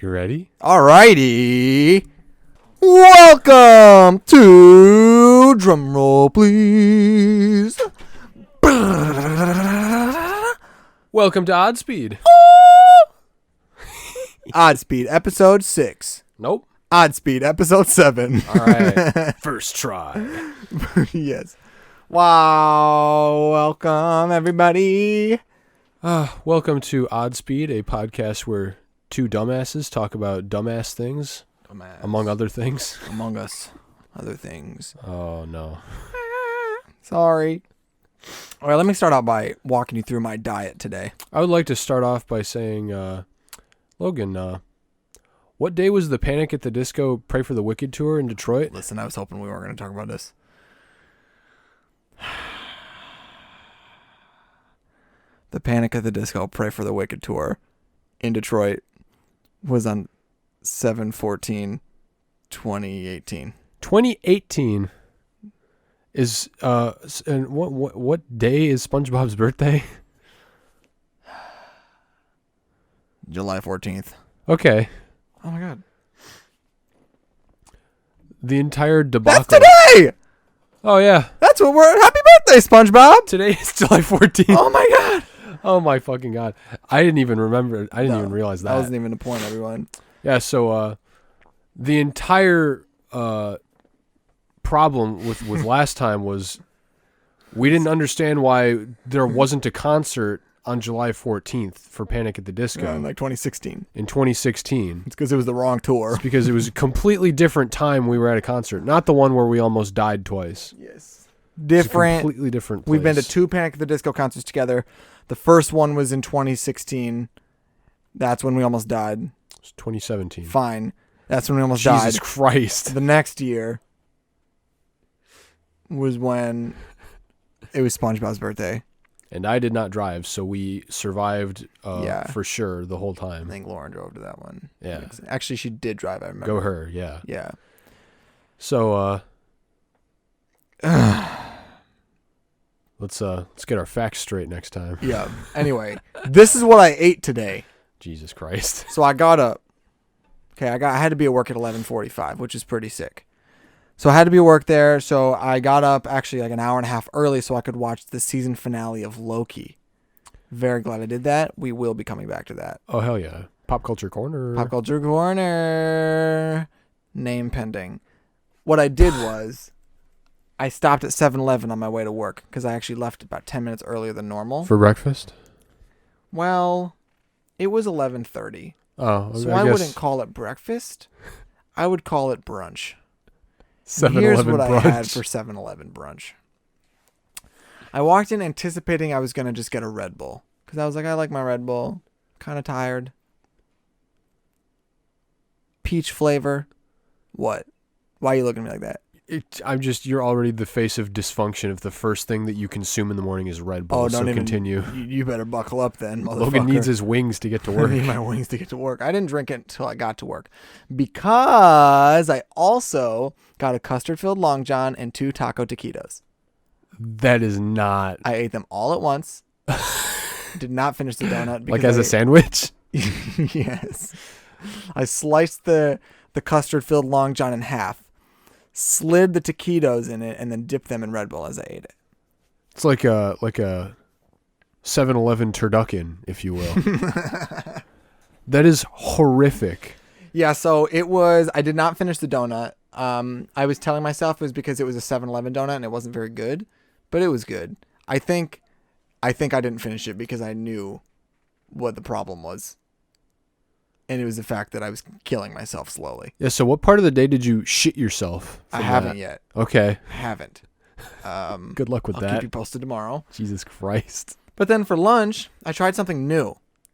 You ready? Alrighty. Welcome to drumroll, please. Welcome to Oddspeed. Oddspeed, episode 6. Nope. Oddspeed, episode 7. All right. First try. Yes. Wow. Welcome, everybody. Welcome to Oddspeed, a podcast where two dumbasses talk about dumbass things, among other things. Among us, other things. Oh, no. Sorry. All right, let me start out by walking you through my diet today. I would like to start off by saying, Logan, what day was the Panic at the Disco Pray for the Wicked tour in Detroit? Listen, I was hoping we weren't going to talk about this. The Panic at the Disco Pray for the Wicked tour in Detroit was on 7/14/2018. 2018 is, and what day is SpongeBob's birthday? July 14th. Okay. Oh my God. The entire debacle. That's today! Oh, yeah. That's what we're... Happy birthday, SpongeBob! Today is July 14th. Oh my God! Oh my fucking God. I didn't even remember. I didn't even realize that. That wasn't even the point, everyone. Yeah, so the entire problem with last time was we didn't understand why there wasn't a concert on July 14th for Panic at the Disco. In like 2016. In 2016. It's because it was the wrong tour. It's because it was a completely different time we were at a concert. Not the one where we almost died twice. Yes. Different. Completely different place. We've been to two Panic at the Disco concerts together. The first one was in 2016. That's when we almost died. It's 2017. Fine. That's when we almost died. Jesus Christ. The next year was when it was SpongeBob's birthday. And I did not drive, so we survived Yeah. for sure the whole I time. think Lauren drove to that one. Yeah. Actually, she did drive, I remember. Go her, yeah. Yeah. So, let's get our facts straight next time. Yeah. Anyway, this is what I ate today. Jesus Christ. So I got up. Okay, I had to be at work at 11:45, which is pretty sick. So I had to be at work there, so I got up actually like an hour and a half early so I could watch the season finale of Loki. Very glad I did that. We will be coming back to that. Oh, hell yeah. Pop Culture Corner. Pop Culture Corner. Name pending. What I did was I stopped at 7-Eleven on my way to work because I actually left about 10 minutes earlier than normal. For breakfast? Well, it was 11:30. Oh, So I wouldn't call it breakfast. I would call it brunch. 7-Eleven Here's what brunch. I had for 7-Eleven brunch. I walked in anticipating I was going to just get a Red Bull. Because I was like, I like my Red Bull. Kind of tired. Peach flavor. What? Why are you looking at me like that? You're already the face of dysfunction if the first thing that you consume in the morning is Red Bull. Oh, so continue. You better buckle up then, motherfucker. Logan needs his wings to get to work. I need my wings to get to work. I didn't drink it until I got to work. Because I also got a custard-filled Long John and 2 taco taquitos. That is not... I ate them all at once. Did not finish the donut. Like as a sandwich? Yes. I sliced the custard-filled Long John in half, slid the taquitos in it, and then dipped them in Red Bull as I ate it. It's like a 7-Eleven turducken, if you will. That is horrific. Yeah, so it was... I did not finish the donut. I was telling myself it was because it was a 7-Eleven donut and it wasn't very good, but it was good. I think I didn't finish it because I knew what the problem was. And it was the fact that I was killing myself slowly. Yeah, so what part of the day did you shit yourself? I haven't yet. Okay. I haven't. Good luck with I'll that. keep you posted tomorrow. Jesus Christ. But then for lunch, I tried something new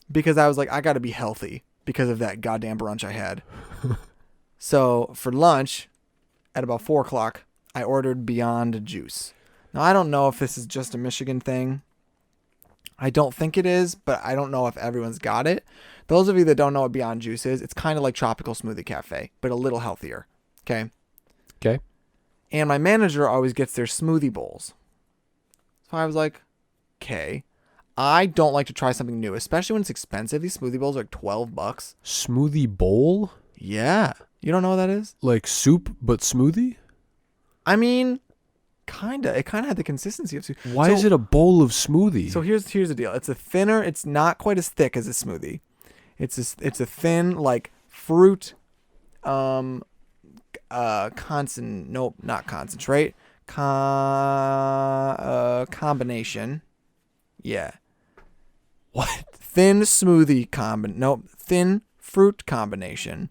because I was like, I got to be healthy because of that goddamn brunch I had. So for lunch, at about 4 o'clock, I ordered Beyond Juice. Now, I don't know if this is just a Michigan thing. I don't think it is, but I don't know if everyone's got it. Those of you that don't know what Beyond Juice is, it's kind of like Tropical Smoothie Cafe, but a little healthier. Okay? Okay. And my manager always gets their smoothie bowls. So I was like, okay. I don't like to try something new, especially when it's expensive. These smoothie bowls are like $12. Smoothie bowl? Yeah. You don't know what that is? Like soup, but smoothie? I mean, kinda. It kinda had the consistency of soup. Why is it a bowl of smoothie? So here's the deal. It's a thinner. It's not quite as thick as a smoothie. It's a thin like fruit, not concentrate, combination. Yeah. What? Thin smoothie thin fruit combination,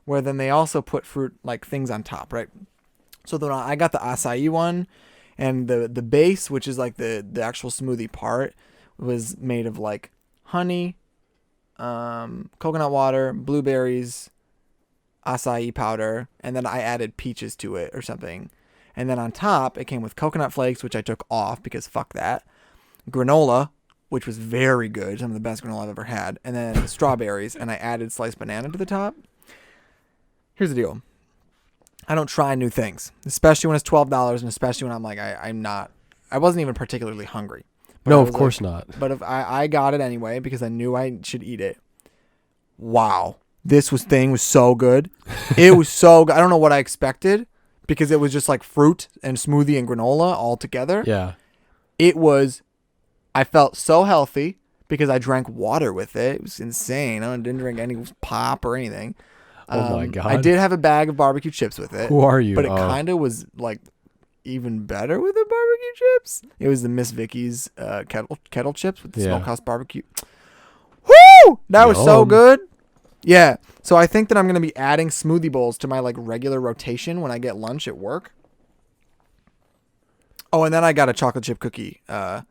where then they also put fruit like things on top, right? So then I got the acai one, and the base, which is like the actual smoothie part, was made of like honey, coconut water, blueberries, acai powder, and then I added peaches to it or something. And then on top, it came with coconut flakes, which I took off because fuck that. Granola, which was very good, some of the best granola I've ever had, and then strawberries, and I added sliced banana to the top. Here's the deal. I don't try new things, especially when it's $12, and especially when I'm like, I wasn't even particularly hungry. But No, of course not. But if I got it anyway because I knew I should eat it. Wow. This thing was so good. It was so good. I don't know what I expected because it was just like fruit and smoothie and granola all together. Yeah. I felt so healthy because I drank water with it. It was insane. I didn't drink any pop or anything. Oh my God. I did have a bag of barbecue chips with it. Who are you? But it kind of was like even better with the barbecue chips. It was the Miss Vicky's kettle chips with the smokehouse barbecue. Woo! That was so good. Yeah. So I think that I'm going to be adding smoothie bowls to my like regular rotation when I get lunch at work. Oh, and then I got a chocolate chip cookie at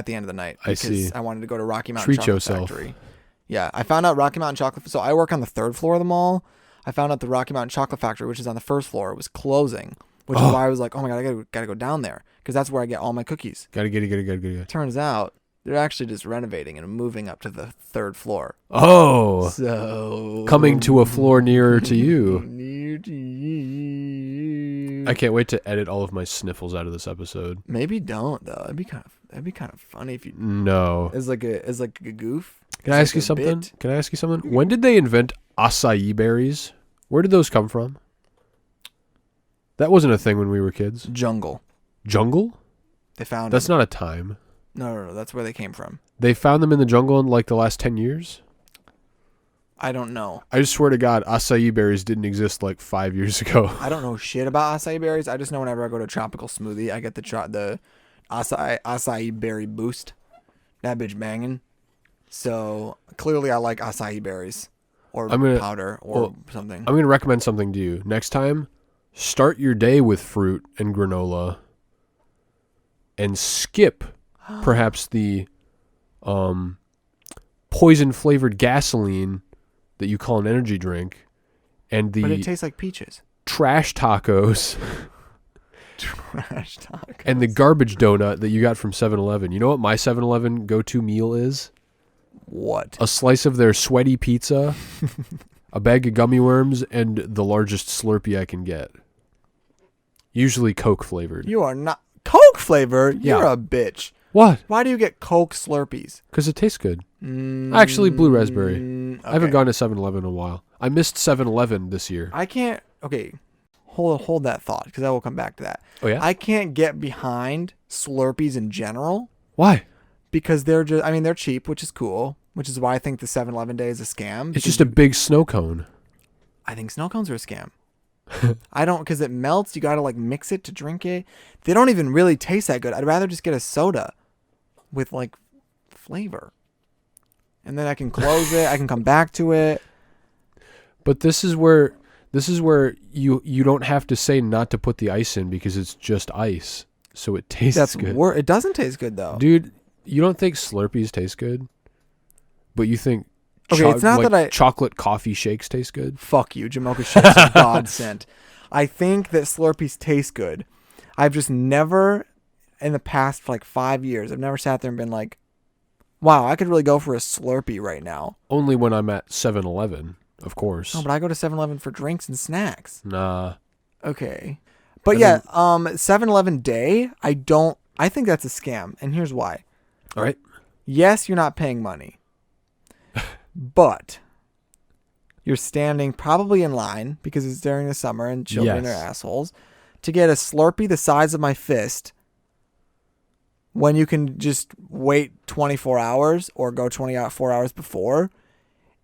the end of the night because I wanted to go to Rocky Mountain Chocolate Factory. Yeah, I found out Rocky Mountain Chocolate. So I work on the 3rd floor of the mall. I found out the Rocky Mountain Chocolate Factory, which is on the 1st floor, was closing, which is why I was like, oh my God, I gotta go down there because that's where I get all my cookies. Gotta get it. Turns out they're actually just renovating and moving up to the 3rd floor. Oh. So coming to a floor nearer to you. Near to you. I can't wait to edit all of my sniffles out of this episode. Maybe don't though. That'd be kind of funny if you. No. As like a goof. Can I ask you something? When did they invent acai berries? Where did those come from? That wasn't a thing when we were kids. Jungle. Jungle? They found That's them. not a time. No. That's where they came from. They found them in the jungle in like the last 10 years? I don't know. I just swear to God, acai berries didn't exist like 5 years ago. I don't know shit about acai berries. I just know whenever I go to Tropical Smoothie, I get the acai berry boost. That bitch banging. So clearly I like acai berries or powder or something. I'm going to recommend something to you. Next time, start your day with fruit and granola and skip perhaps the poison-flavored gasoline that you call an energy drink and but it tastes like peaches. Trash tacos. Trash tacos. And the garbage donut that you got from 7-Eleven. You know what my 7-Eleven go-to meal is? What? A slice of their sweaty pizza, a bag of gummy worms, and the largest Slurpee I can get. Usually Coke flavored. You are not Coke flavored? You're a bitch. What? Why do you get Coke Slurpees? Because it tastes good. Actually, blue raspberry. Okay. I haven't gone to 7-Eleven in a while. I missed 7-Eleven this year. I can't. Okay, hold that thought because I will come back to that. Oh yeah. I can't get behind Slurpees in general. Why? Because they're just. I mean, they're cheap, which is cool. Which is why I think the 7-Eleven day is a scam. It's just a big snow cone. I think snow cones are a scam. I don't, because it melts. You got to like mix it to drink it. They don't even really taste that good. I'd rather just get a soda with like flavor. And then I can close it. I can come back to it. But this is where you don't have to say not to put the ice in because it's just ice. So it tastes good. It doesn't taste good though. Dude, you don't think Slurpees taste good? But you think it's not like that chocolate coffee shakes taste good? Fuck you. Jamocha shakes are godsend. I think that Slurpees taste good. I've just never, in the past like 5 years, I've never sat there and been like, wow, I could really go for a Slurpee right now. Only when I'm at 7-Eleven, of course. No, but I go to 7-Eleven for drinks and snacks. Nah. Okay. But 7-Eleven day, I think that's a scam. And here's why. All right. Yes, you're not paying money, but you're standing probably in line because it's during the summer and children Yes. are assholes to get a Slurpee the size of my fist when you can just wait 24 hours or go 24 hours before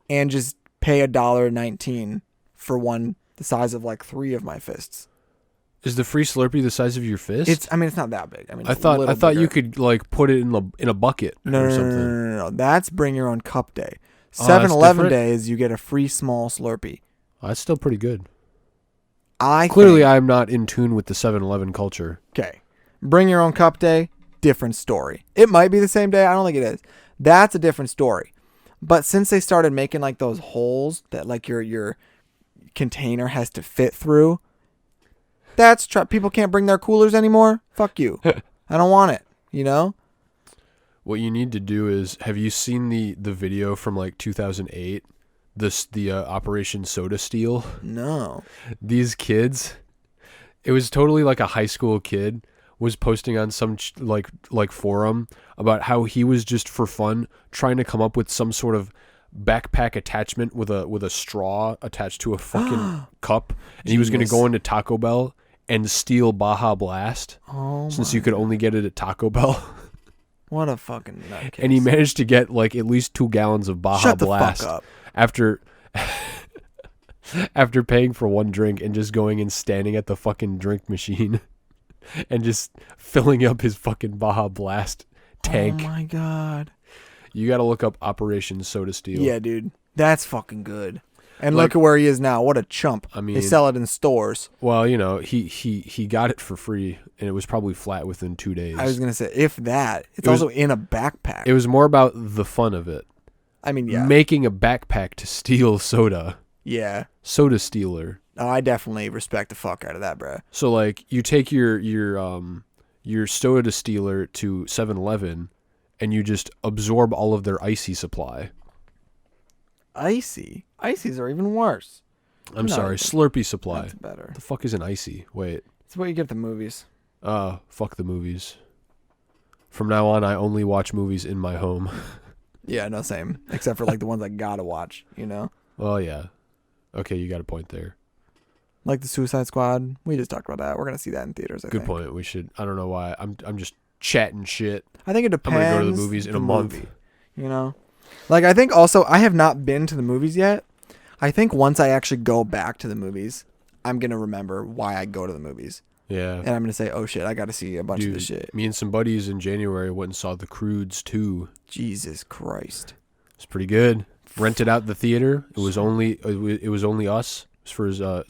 and just pay $1.19 for one the size of like 3 of my fists. Is the free Slurpee the size of your fist? It's not that big. I mean, I it's a little thought bigger. you could like put it in a bucket No, or no, something. no. That's bring your own cup day. Oh, that's 7-Eleven different? day is you get a free small Slurpee. Oh, that's still pretty good. I Clearly, think, I'm not in tune with the 7-Eleven culture. okay, bring your own cup day, different story. It might be the same day. I don't think it is. That's a different story. But since they started making like those holes that like your container has to fit through, people can't bring their coolers anymore. Fuck you. I don't want it. You know? What you need to do is, have you seen the video from like 2008? The Operation Soda Steal. No. These kids, it was totally like a high school kid was posting on some like forum about how he was just for fun trying to come up with some sort of backpack attachment with a straw attached to a fucking cup, and he was going to Genius. go into Taco Bell and steal Baja Blast Oh since my you could only get it at Taco Bell. What a fucking nutcase. And he managed to get like at least 2 gallons of Baja Shut the Blast fuck up. after after paying for one drink and just going and standing at the fucking drink machine and just filling up his fucking Baja Blast tank. Oh my god. You got to look up Operation Soda Steal. Yeah, dude. That's fucking good. And Like- look at where he is now. What a chump. I mean, they sell it in stores. well, you know, he got it for free, and it was probably flat within 2 days. I was going to say, if that. It's It was- also in a backpack. It was more about the fun of it. I mean, yeah. Making a backpack to steal soda. Yeah. Soda stealer. Oh, I definitely respect the fuck out of that, bro. So like you take your soda stealer to 7-Eleven and you just absorb all of their icy supply. Icy? Icies are even worse. I'm No, sorry, Slurpee supply. That's better. The fuck is an icy? Wait. It's what you get at the movies. Fuck the movies. From now on I only watch movies in my home. Yeah, no, same. Except for like the ones I gotta watch, you know? Well, yeah. Okay, you got a point there. Like the Suicide Squad. We just talked about that. We're gonna see that in theaters, I Good think. point. We should. I don't know why. I'm just chatting shit. I think it I'm depends. gonna go to the movies in a month. movie, you know? Like, I think also, I have not been to the movies yet. I think once I actually go back to the movies, I'm gonna remember why I go to the movies. Yeah. And I'm gonna say, oh shit, I gotta see a bunch of this shit. Me and some buddies in January went and saw The Croods 2. Jesus Christ. It's pretty good. Rented out the theater. It was only us. It's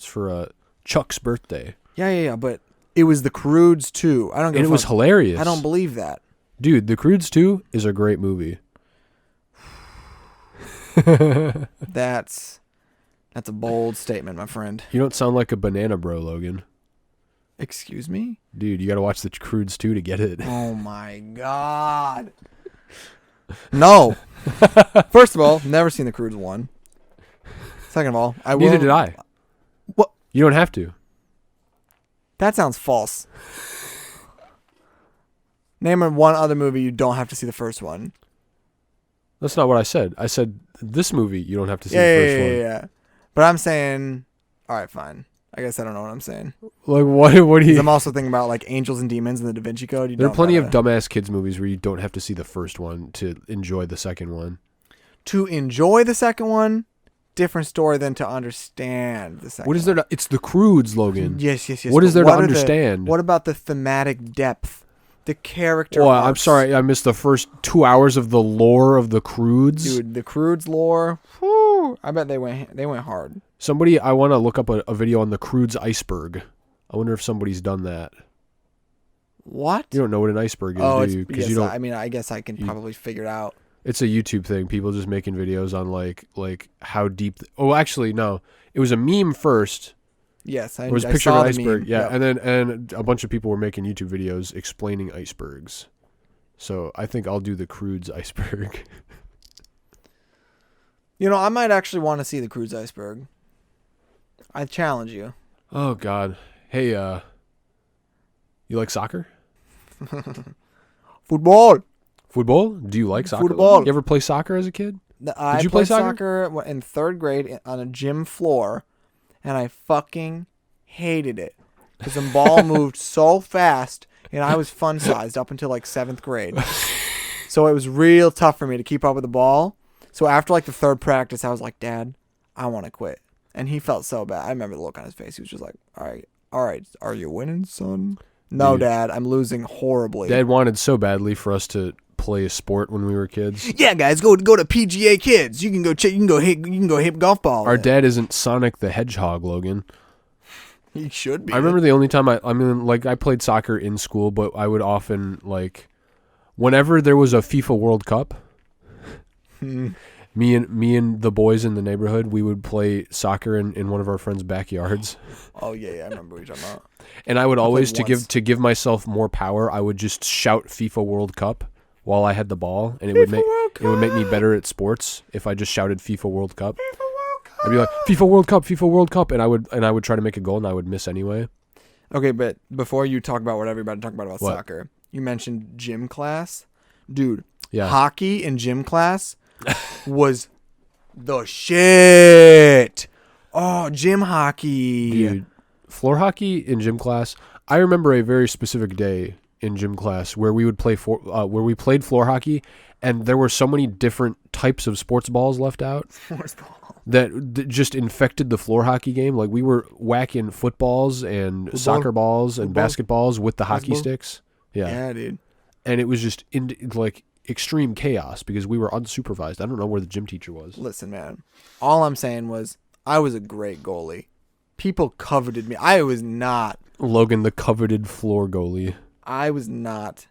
for Chuck's birthday. Yeah, but it was The Croods too. I don't give And a it was fuck. hilarious. I don't believe that. Dude, The Croods 2 is a great movie. That's a bold statement, my friend. You don't sound like a banana bro, Logan. Excuse me? Dude, you got to watch The Croods 2 to get it. Oh my god. No. First of all, never seen The Croods 1. Second of all, I will. Neither did I. What? You don't have to. That sounds false. Name one other movie you don't have to see the first one. That's not what I said. I said this movie you don't have to see the first one. Yeah. But I'm saying, all right, fine. I guess I don't know what I'm saying. Like what do 'Cause you I'm also thinking about like Angels and Demons and the Da Vinci Code. There are plenty of dumbass kids movies where you don't have to see the first one to enjoy the second one. To enjoy the second one, different story than to understand the second What is there to, it's The Croods, Logan. Yes. What is But there to are the- understand? what about the thematic depth? The character Well, I'm arcs? sorry, I missed the first 2 hours of the lore of the Croods. Dude, the Croods lore. Whew, I bet they went hard. Somebody, I want to look up a video on the Croods iceberg. I wonder if somebody's done that. What? You don't know what an iceberg is, Oh, do you? yes, you don't. I mean, I guess I can probably figure it out. It's a YouTube thing. People just making videos on like how deep. Oh, actually, no. It was a meme first. Yes, It was a I picture of saw an the iceberg. meme. Yeah, Yep. and a bunch of people were making YouTube videos explaining icebergs. So I think I'll do the Croods iceberg. You know, I might actually want to see the Croods iceberg. I challenge you. Oh God. Hey, you like soccer? Football. Football? Do you like soccer? Football. You ever play soccer as a kid? I you play played soccer in 3rd grade on a gym floor, and I fucking hated it because the ball moved so fast, and I was fun sized up until like 7th grade. So it was real tough for me to keep up with the ball. So after like the 3rd practice, I was like, Dad, I want to quit. And he felt so bad. I remember the look on his face. He was just like, all right, are you winning, son? No, Dude. Dad, I'm losing horribly. Dad wanted so badly for us to play a sport when we were kids. Yeah, guys, go to PGA Kids. You can go hit golf ball. Our dad isn't Sonic the Hedgehog, Logan. He should be. I remember the only time I played soccer in school, but I would often, like, whenever there was a FIFA World Cup, me and the boys in the neighborhood, we would play soccer in one of our friends' backyards. Oh yeah, I remember what you're talking about. And I would always, to once. give myself more power, I would just shout FIFA World Cup while I had the ball, and it would make me better at sports if I just shouted FIFA World Cup. FIFA World Cup. I'd be like, FIFA World Cup, and I would try to make a goal, and I would miss anyway. Okay, but before you talk about whatever you're about to talk about What? soccer, you mentioned gym class. Dude, Yeah. hockey in gym class was the shit. Oh, gym hockey. Dude, floor hockey in gym class. I remember a very specific day in gym class where we would where we played floor hockey, and there were so many different types of sports balls left out that just infected the floor hockey game. Like, we were whacking footballs and soccer balls and basketballs with the hockey sticks. Yeah, dude. And it was just like extreme chaos because we were unsupervised. I don't know where the gym teacher was. Listen, man. All I'm saying was I was a great goalie. People coveted me. I was not. Logan, the coveted floor goalie. I was not.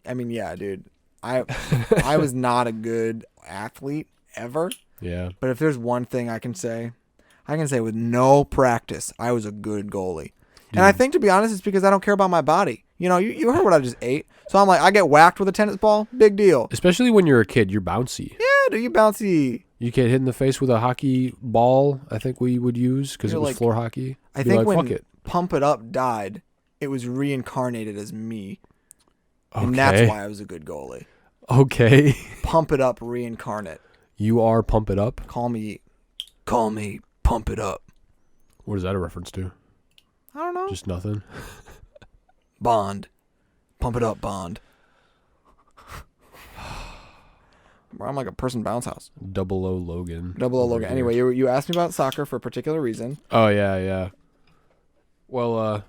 I mean, yeah, dude. I was not a good athlete ever. Yeah. But if there's one thing I can say with no practice, I was a good goalie. Dude. And I think, to be honest, it's because I don't care about my body. You know, you heard what I just ate. So I'm like, I get whacked with a tennis ball, big deal. Especially when you're a kid, you're bouncy. Yeah, dude, you bouncy. You get hit in the face with a hockey ball, I think we would use, because it was floor hockey. I think when fuck it. Pump It Up died, it was reincarnated as me. Okay. And that's why I was a good goalie. Okay. Pump It Up reincarnate. You are Pump It Up? Call me Pump It Up. What is that a reference to? I don't know. Just nothing? Bond. Pump It Up, Bond. Bro, I'm like a person bounce house. 00 Logan. 00 Logan. Anyway, you asked me about soccer for a particular reason. Oh, yeah. Well,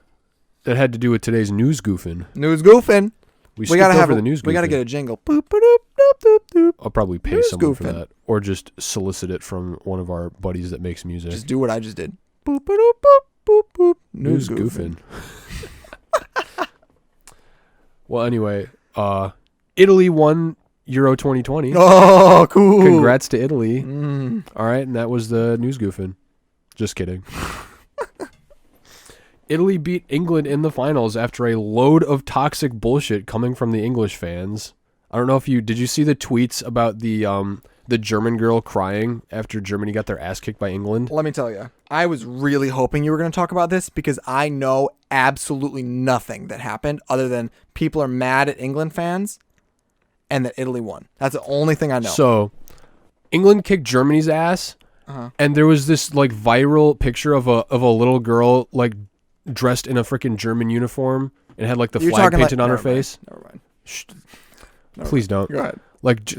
that had to do with today's news goofing. News goofing. We gotta have the news goofing. We gotta get a jingle. Boop, boop, doop, doop, doop. I'll probably pay News someone for goofing. that, or just solicit it from one of our buddies that makes music. Just do what I just did. Boop, boop, boop, boop, boop. News goofing. Well, anyway, Italy won Euro 2020. Oh, cool. Congrats to Italy. Mm. All right, and that was the news goofing. Just kidding. Italy beat England in the finals after a load of toxic bullshit coming from the English fans. I don't know if did you see the tweets about the German girl crying after Germany got their ass kicked by England? Let me tell you, I was really hoping you were going to talk about this because I know absolutely nothing that happened other than people are mad at England fans and that Italy won. That's the only thing I know. So, England kicked Germany's ass, and there was this like viral picture of a little girl like dressed in a freaking German uniform and had like the flag painted on her face. Never mind. Shh. Please don't. Go ahead. Like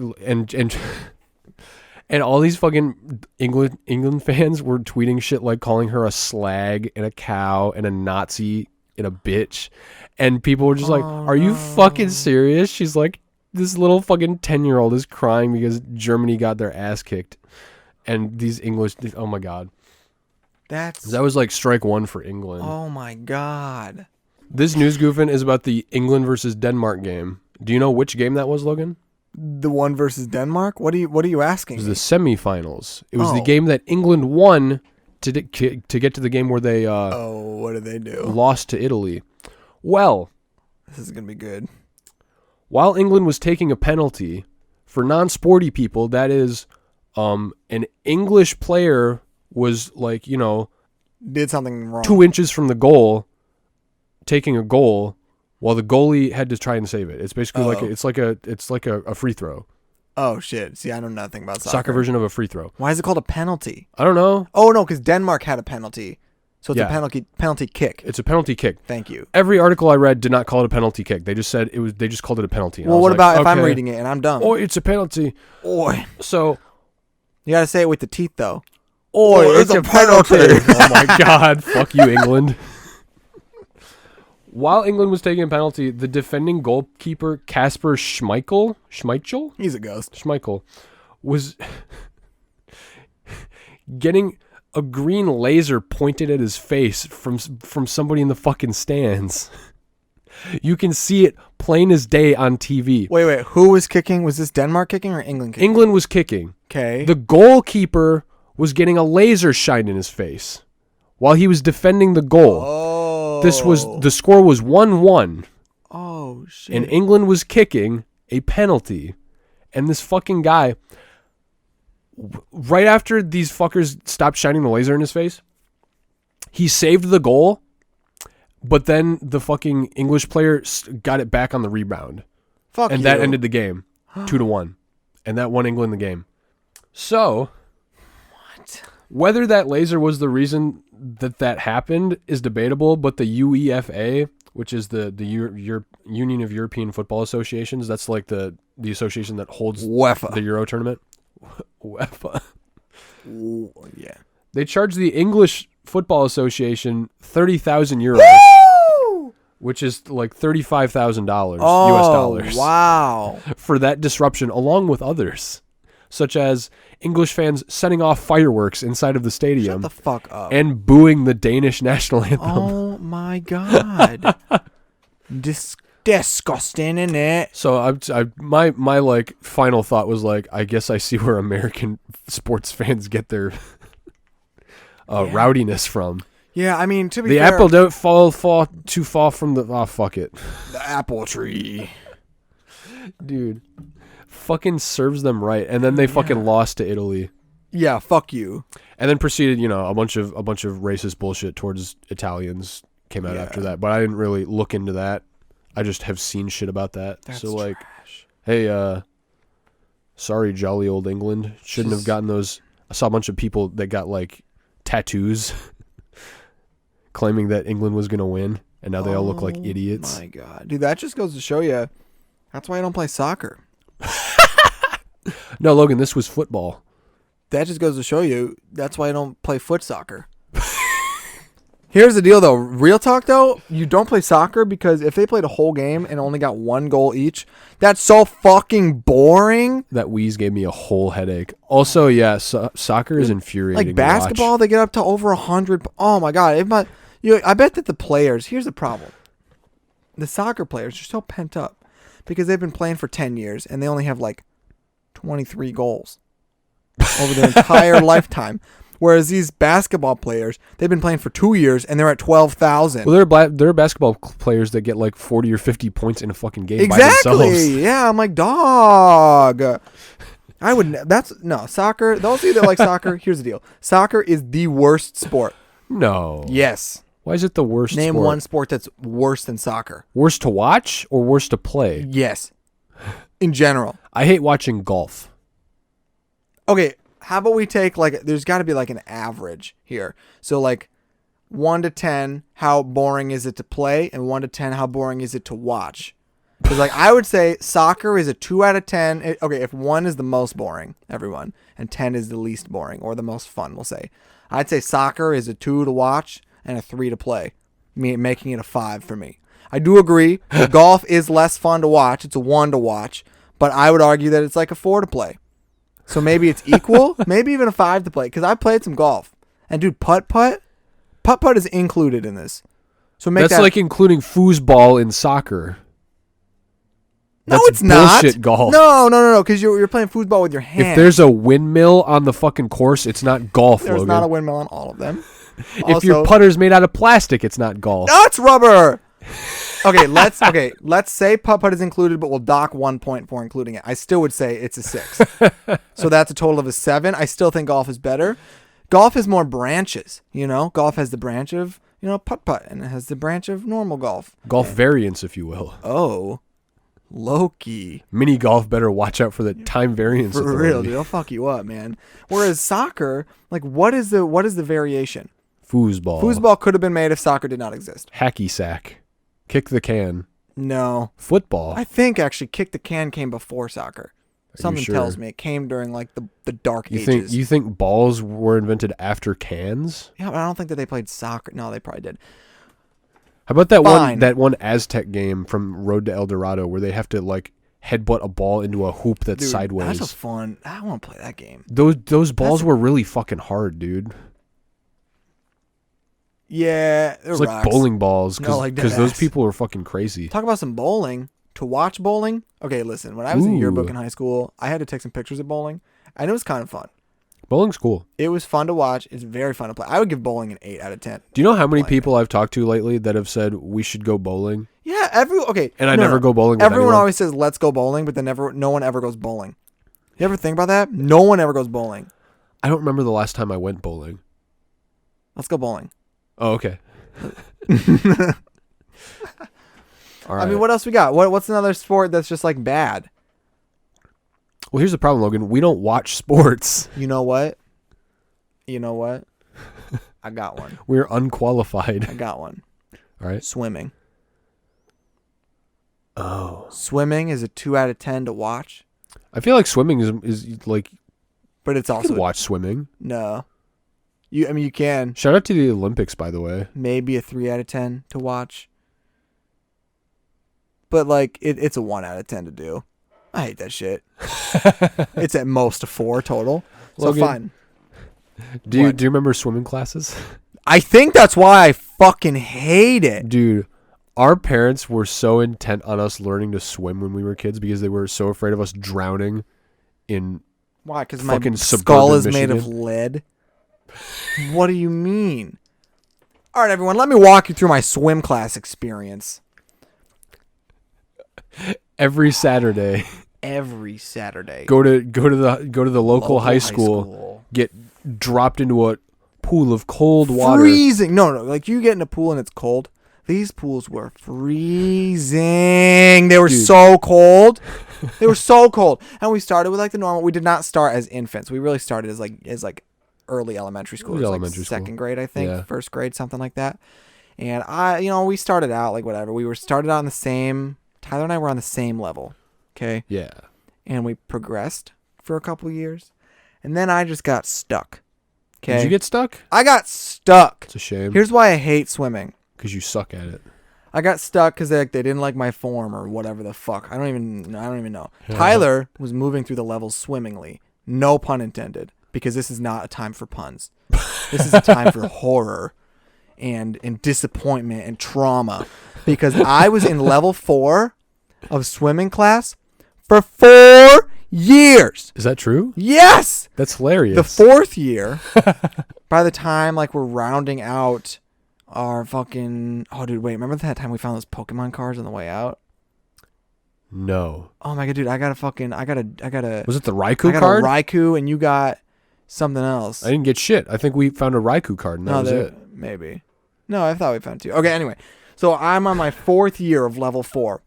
and all these fucking England fans were tweeting shit like calling her a slag and a cow and a Nazi and a bitch, and people were just like, "Are you fucking serious?" She's like, "This little fucking 10-year-old is crying because Germany got their ass kicked," and these English. Oh my god. That was like strike one for England. Oh my god. This news goofing is about the England versus Denmark game. Do you know which game that was, Logan? The one versus Denmark? What are you asking? It was the semifinals. It was the Oh. game that England won to get to the game where they what did they do? lost to Italy. Well, This is going to be good. while England was taking a penalty, for non-sporty people, that is an English player was like, Did something wrong. 2 inches from the goal, taking a goal, while the goalie had to try and save it. It's basically Oh. it's like a free throw. Oh shit! See, I know nothing about soccer. Soccer version of a free throw. Why is it called a penalty? I don't know. Oh no, because Denmark had a penalty, so it's Yeah. a penalty kick. It's a penalty kick. Thank you. Every article I read did not call it a penalty kick. They just said it was. They just called it a penalty. And I Well, was what like, about if I'm okay. reading it and I'm dumb? Oh, it's a penalty. Oi. So, You gotta say it with the teeth though. oh, it's a penalty. Oh my God! Fuck you, England. While England was taking a penalty, the defending goalkeeper Kasper Schmeichel He's a ghost. was getting a green laser pointed at his face from somebody in the fucking stands. You can see it plain as day on TV. Wait. Who was kicking? Was this Denmark kicking or England kicking? England was kicking. Okay. The goalkeeper was getting a laser shined in his face while he was defending the goal. Oh. The score was 1-1, Oh shit. and England was kicking a penalty, and this fucking guy, right after these fuckers stopped shining the laser in his face, he saved the goal, but then the fucking English player got it back on the rebound, Fuck and you. that ended the game 2-1, and that won England the game. So, whether that laser was the reason that happened is debatable, but the UEFA, which is the Union of European Football Associations, that's like the association that holds UEFA. the Euro tournament. UEFA. Ooh, yeah. They charge the English Football Association 30,000 euros, Woo! which is like $35,000 US Oh, dollars wow. for that disruption, along with others, such as English fans setting off fireworks inside of the stadium Shut the fuck up. and booing the Danish national anthem. Oh my god. Disgusting, innit? So my like final thought was like, I guess I see where American sports fans get their rowdiness from. Yeah, I mean, to be The fair, apple don't fall too far from the fuck it, the apple tree. dude. Fucking serves them right, and then they fucking lost to Italy, Yeah, fuck you. and then proceeded, a bunch of racist bullshit towards Italians came out after that. But I didn't really look into that. I just have seen shit about that. That's so like, trash. hey, sorry, jolly old England. Shouldn't have gotten those. I saw a bunch of people that got like tattoos claiming that England was gonna win, and now they all look like idiots. My god. Dude, that just goes to show you that's why I don't play soccer. No, Logan, this was football. That just goes to show you that's why I don't play foot soccer. Here's the deal, though. Real talk, though, you don't play soccer because if they played a whole game and only got one goal each, that's so fucking boring. That wheeze gave me a whole headache. Also, yeah, soccer is infuriating. Like basketball, they get up to over 100. Oh my god! I bet that the players. Here's the problem: the soccer players are so pent up because they've been playing for 10 years and they only have like 23 goals over their entire lifetime. Whereas these basketball players, they've been playing for 2 years and they're at 12,000. Well, there are basketball players that get like 40 or 50 points in a fucking game by Exactly. themselves. Yeah, I'm like, dog. I would. No soccer. Those of you that like soccer, here's the deal: soccer is the worst sport. No. Yes. Why is it the worst Name sport? one sport that's worse than soccer. Worse to watch or worse to play? Yes. In general. I hate watching golf. Okay, how about we take there's got to be like an average here. So like 1 to 10, how boring is it to play, and 1 to 10, how boring is it to watch? Because like I would say soccer is a 2 out of 10. Okay, if 1 is the most boring, everyone, and 10 is the least boring or the most fun, we'll say. I'd say soccer is a 2 to watch and a 3 to play, making it a 5 for me. I do agree. Golf is less fun to watch. It's a 1 to watch, but I would argue that it's like a 4 to play. So maybe it's equal, maybe even a 5 to play. Because I've played some golf, and dude, putt is included in this. So That's like including foosball in soccer. No, That's it's not. bullshit golf. No. Because you're playing foosball with your hands. If there's a windmill on the fucking course, it's not golf, there's Logan. not a windmill on all of them. If your putter's made out of plastic, it's not golf. No, it's rubber. Let's say putt is included, but we'll dock 1 point for including it. I still would say it's a 6. So that's a total of a 7. I still think golf is better. Golf has more branches, Golf has the branch of, putt-putt, and it has the branch of normal golf. Golf variants, if you will. Oh, Loki. Mini golf better watch out for the time variance. For real, dude. They'll fuck you up, man. Whereas soccer, like, what is the variation? Foosball. Foosball could have been made if soccer did not exist. Hacky sack. Kick the can. No. Football. I think, actually, kick the can came before soccer. Something sure? tells me it came during, like, the dark ages. You think balls were invented after cans? Yeah, but I don't think that they played soccer. No, they probably did. How about that Fine. one Aztec game from Road to El Dorado where they have to like headbutt a ball into a hoop that's Dude, sideways? That's a fun. I want to play that game. Those balls were really fucking hard, dude. Yeah, It's like bowling balls like because those people are fucking crazy. Talk about some bowling. To watch bowling. Okay, listen. When I was in yearbook Ooh. in high school, I had to take some pictures of bowling, and it was kind of fun. Bowling's cool. It was fun to watch. It's very fun to play. I would give bowling an 8 out of 10. Do you know how many people I've talked to lately that have said we should go bowling? Yeah, and I never go bowling with everyone anyone. always says let's go bowling, but then no one ever goes bowling. You ever think about that? No one ever goes bowling. I don't remember the last time I went bowling. Let's go bowling. Oh, okay. All right. I mean, what else we got? What's another sport that's just like bad? Well, here's the problem, Logan. We don't watch sports. You know what? I got one. We're unqualified. I got one. All right. Swimming. Oh. Swimming is a 2 out of 10 to watch. I feel like swimming is like, but it's you also can watch swimming. No. You can. Shout out to the Olympics, by the way. Maybe a 3 out of 10 to watch. But like it's a 1 out of 10 to do. I hate that shit. It's at most a 4 total. So Logan, fine. Do you remember swimming classes? I think that's why I fucking hate it. Dude, our parents were so intent on us learning to swim when we were kids because they were so afraid of us drowning in Why? Because my fucking skull suburban is made of Michigan. lead. What do you mean? All right, everyone, let me walk you through my swim class experience. Every Saturday. Every Saturday. Go to the local high school, get dropped into a pool of cold water. Freezing. No, like you get in a pool and it's cold. These pools were freezing. They were so cold. They were so cold. And we started with like the normal. We did not start as infants. We really started as like early elementary school. It was elementary like school. second grade, I think. Yeah. First grade, something like that. And we started out like whatever. We were started out on the same. Tyler and I were on the same level. Okay. Yeah. And we progressed for a couple years. And then I just got stuck. Okay. Did you get stuck? I got stuck. It's a shame. Here's why I hate swimming. Because you suck at it. I got stuck because they didn't like my form or whatever the fuck. I don't even know. Tyler was moving through the levels swimmingly. No pun intended. Because this is not a time for puns. This is a time for horror and disappointment and trauma. Because I was in level 4 of swimming class for 4 years. Is that true? Yes. That's hilarious. The 4th year, by the time like we're rounding out our fucking... Oh, dude, wait. Remember that time we found those Pokemon cards on the way out? No. Oh, my God, dude. I got a... Was it the Raikou I got card? a Raikou and you got something else. I didn't get shit. I think we found a Raikou card and that was it. Maybe. No, I thought we found 2. Okay, anyway. So I'm on my 4th year of level 4.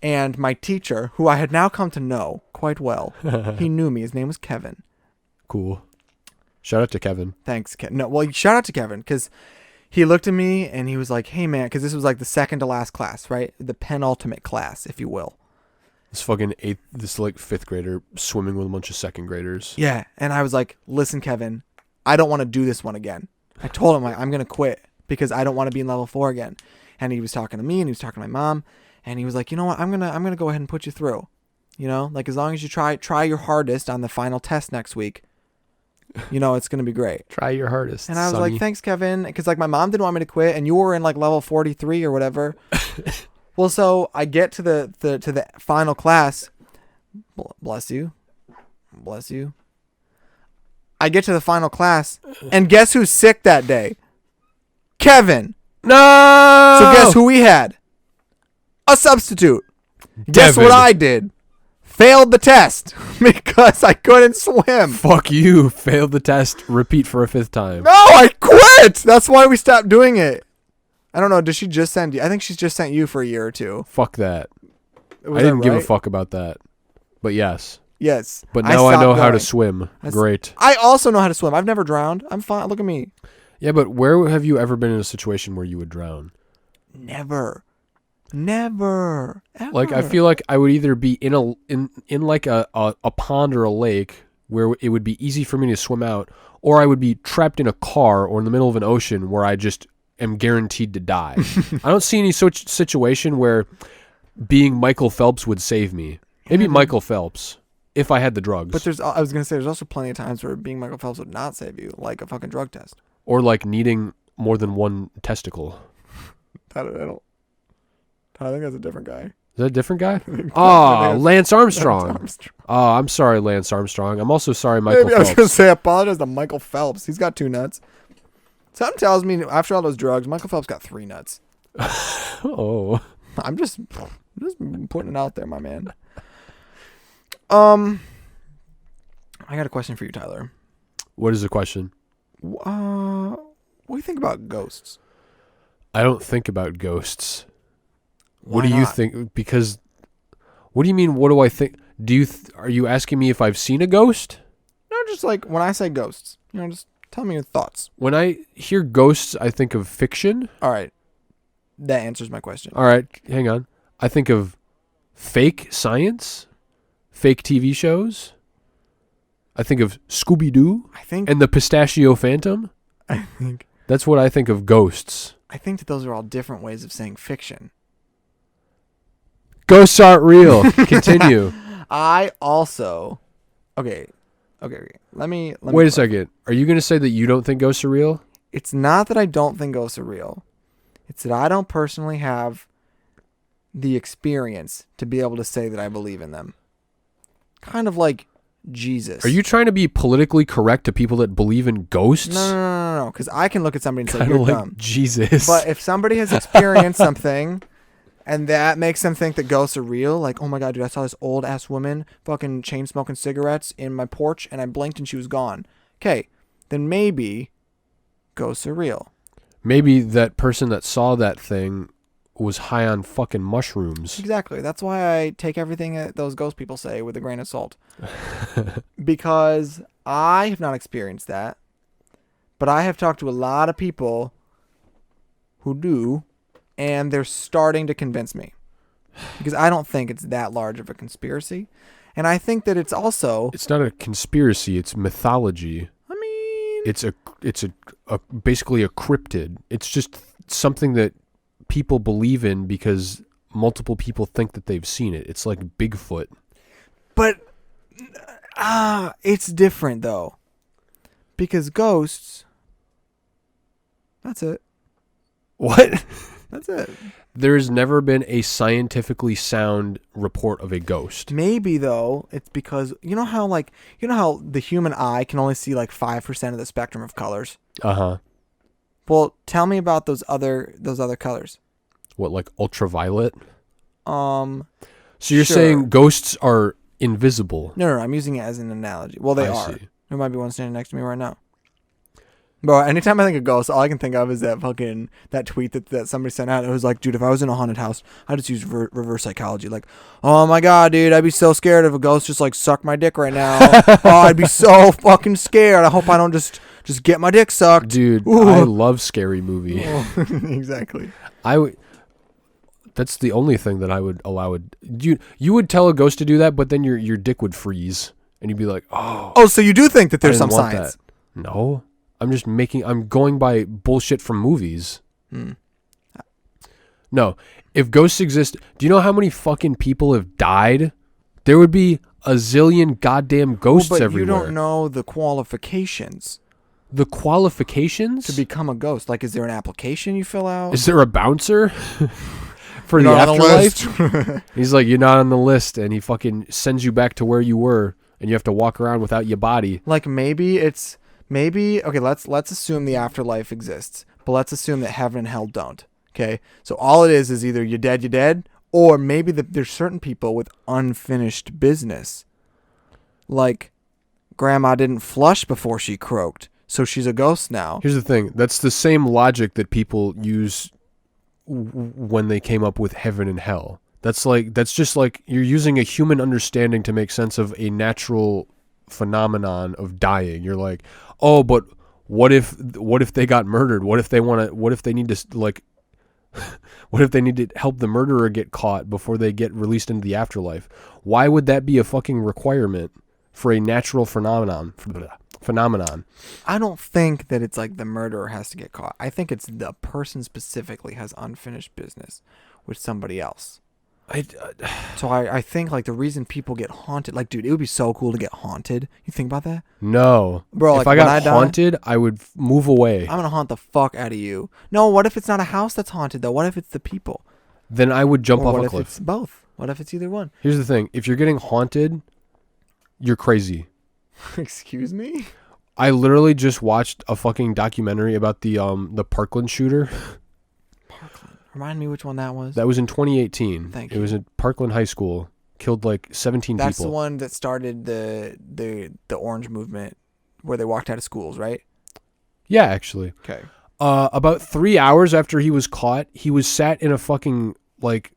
And my teacher, who I had now come to know quite well, he knew me. His name was Kevin. Cool. Shout out to Kevin. Thanks, Kevin. No, well, shout out to Kevin because he looked at me and he was like, hey, man, because this was like the second to last class, right? The penultimate class, if you will. This fucking this like 5th grader swimming with a bunch of 2nd graders. Yeah. And I was like, listen, Kevin, I don't want to do this one again. I told him I'm going to quit because I don't want to be in level 4 again. And he was talking to me and he was talking to my mom. And he was like, you know what? I'm gonna go ahead and put you through. You know, like as long as you try your hardest on the final test next week, you know, it's gonna be great. Try your hardest. And I was Sonny. like, thanks, Kevin, because like my mom didn't want me to quit, and you were in like level 43 or whatever. Well, so I get to the final class. Bless you. I get to the final class, and guess who's sick that day? Kevin. No. So guess who we had? A substitute. Guess what I did? Failed the test because I couldn't swim. Fuck you. Failed the test. Repeat for a 5th time. No, I quit. That's why we stopped doing it. I don't know. Does she just send you? I think she's just sent you for a year or two. Fuck that. Was I didn't that give a right? fuck about that. But yes. Yes. But now I stopped know how to going. swim. Great. I also know how to swim. I've never drowned. I'm fine. Look at me. Yeah, but where have you ever been in a situation where you would drown? Never. Ever. Like, I feel like I would either be in like a pond or a lake where it would be easy for me to swim out, or I would be trapped in a car or in the middle of an ocean where I just am guaranteed to die. I don't see any such situation where being Michael Phelps would save me. Maybe Michael Phelps, if I had the drugs. But I was going to say, there's also plenty of times where being Michael Phelps would not save you, like a fucking drug test. Or like needing more than one testicle. I think that's a different guy. Is that a different guy? Lance Armstrong. Oh, I'm sorry, Lance Armstrong. I'm also sorry, Michael Maybe I was Phelps. going to say, apologize to Michael Phelps. He's got 2 nuts. Something tells me after all those drugs, Michael Phelps got 3 nuts. Oh. I'm just putting it out there, my man. I got a question for you, Tyler. What is the question? What do you think about ghosts? I don't think about ghosts. What Why do you not? think? Because, what do you mean? What do I think? Are you asking me if I've seen a ghost? No, just like when I say ghosts, just tell me your thoughts. When I hear ghosts, I think of fiction. All right. That answers my question. All right, hang on. I think of fake science, fake TV shows. I think of Scooby-Doo and the Pistachio Phantom. That's what I think of ghosts. I think that those are all different ways of saying fiction. Ghosts aren't real. Continue. I also... Okay. Let me Wait a second. Are you going to say that you don't think ghosts are real? It's not that I don't think ghosts are real. It's that I don't personally have the experience to be able to say that I believe in them. Kind of like Jesus. Are you trying to be politically correct to people that believe in ghosts? No. Because I can look at somebody and say, Kind you're of like dumb. Jesus. But if somebody has experienced something and that makes them think that ghosts are real, like, oh my God, dude, I saw this old ass woman fucking chain smoking cigarettes in my porch and I blinked and she was gone. Okay, then maybe ghosts are real. Maybe that person that saw that thing was high on fucking mushrooms. Exactly. That's why I take everything that those ghost people say with a grain of salt. Because I have not experienced that. But I have talked to a lot of people who do, and they're starting to convince me. Because I don't think it's that large of a conspiracy. And I think that it's also... It's not a conspiracy, it's mythology. I mean... It's basically a cryptid. It's just something that people believe in because multiple people think that they've seen it. It's like Bigfoot. But it's different though. Because ghosts, that's it. What? That's it. There's never been a scientifically sound report of a ghost. Maybe though, it's because you know how the human eye can only see like 5% of the spectrum of colors? Uh-huh. Well, tell me about those other colors. What, like ultraviolet? So So you're saying ghosts are invisible? No, I'm using it as an analogy. Well, they are. See. There might be one standing next to me right now. Bro, anytime I think of ghosts, all I can think of is that tweet that somebody sent out. It was like, dude, if I was in a haunted house, I'd just use reverse psychology. Like, oh my God, dude, I'd be so scared if a ghost just like sucked my dick right now. Oh, I'd be so fucking scared. I hope I don't just get my dick sucked. Dude, Ooh. I love Scary Movie. Oh, exactly. That's the only thing that I would allow it. You would tell a ghost to do that, but then your dick would freeze, and you'd be like, oh. So you do think that there's I some didn't want science? That. No, I'm going by bullshit from movies. No, if ghosts exist, do you know how many fucking people have died? There would be a zillion goddamn ghosts but everywhere. You don't know the qualifications. The qualifications? To become a ghost. Like, is there an application you fill out? Is there a bouncer? For You're the not on afterlife? He's like, you're not on the list, and he fucking sends you back to where you were, and you have to walk around without your body. Like, maybe okay, let's assume the afterlife exists, but let's assume that heaven and hell don't. Okay? So all it is either you're dead, or maybe there's certain people with unfinished business. Like, grandma didn't flush before she croaked, so she's a ghost now. Here's the thing. That's the same logic that people use when they came up with heaven and hell. That's just like you're using a human understanding to make sense of a natural phenomenon of dying. You're like, oh, but what if they got murdered? What if they need to like what if they need to help the murderer get caught before they get released into the afterlife? Why would that be a fucking requirement for a natural phenomenon? I don't think that it's like the murderer has to get caught. I think it's the person specifically has unfinished business with somebody else. So I think like the reason people get haunted, like, dude, it would be so cool to get haunted. You think about that? No. Bro, like, if I got haunted, I would move away. I'm going to haunt the fuck out of you. No, what if it's not a house that's haunted, though? What if it's the people? Then I would jump off a cliff. What if it's both? What if it's either one? Here's the thing. If you're getting haunted, you're crazy. Excuse me? I literally just watched a fucking documentary about the Parkland shooter. Remind me which one that was. That was in 2018. Thank you. It was at Parkland High School. Killed like 17 people. That's the one that started the Orange movement where they walked out of schools, right? Yeah, actually. Okay. About 3 hours after he was caught, he was sat in a fucking like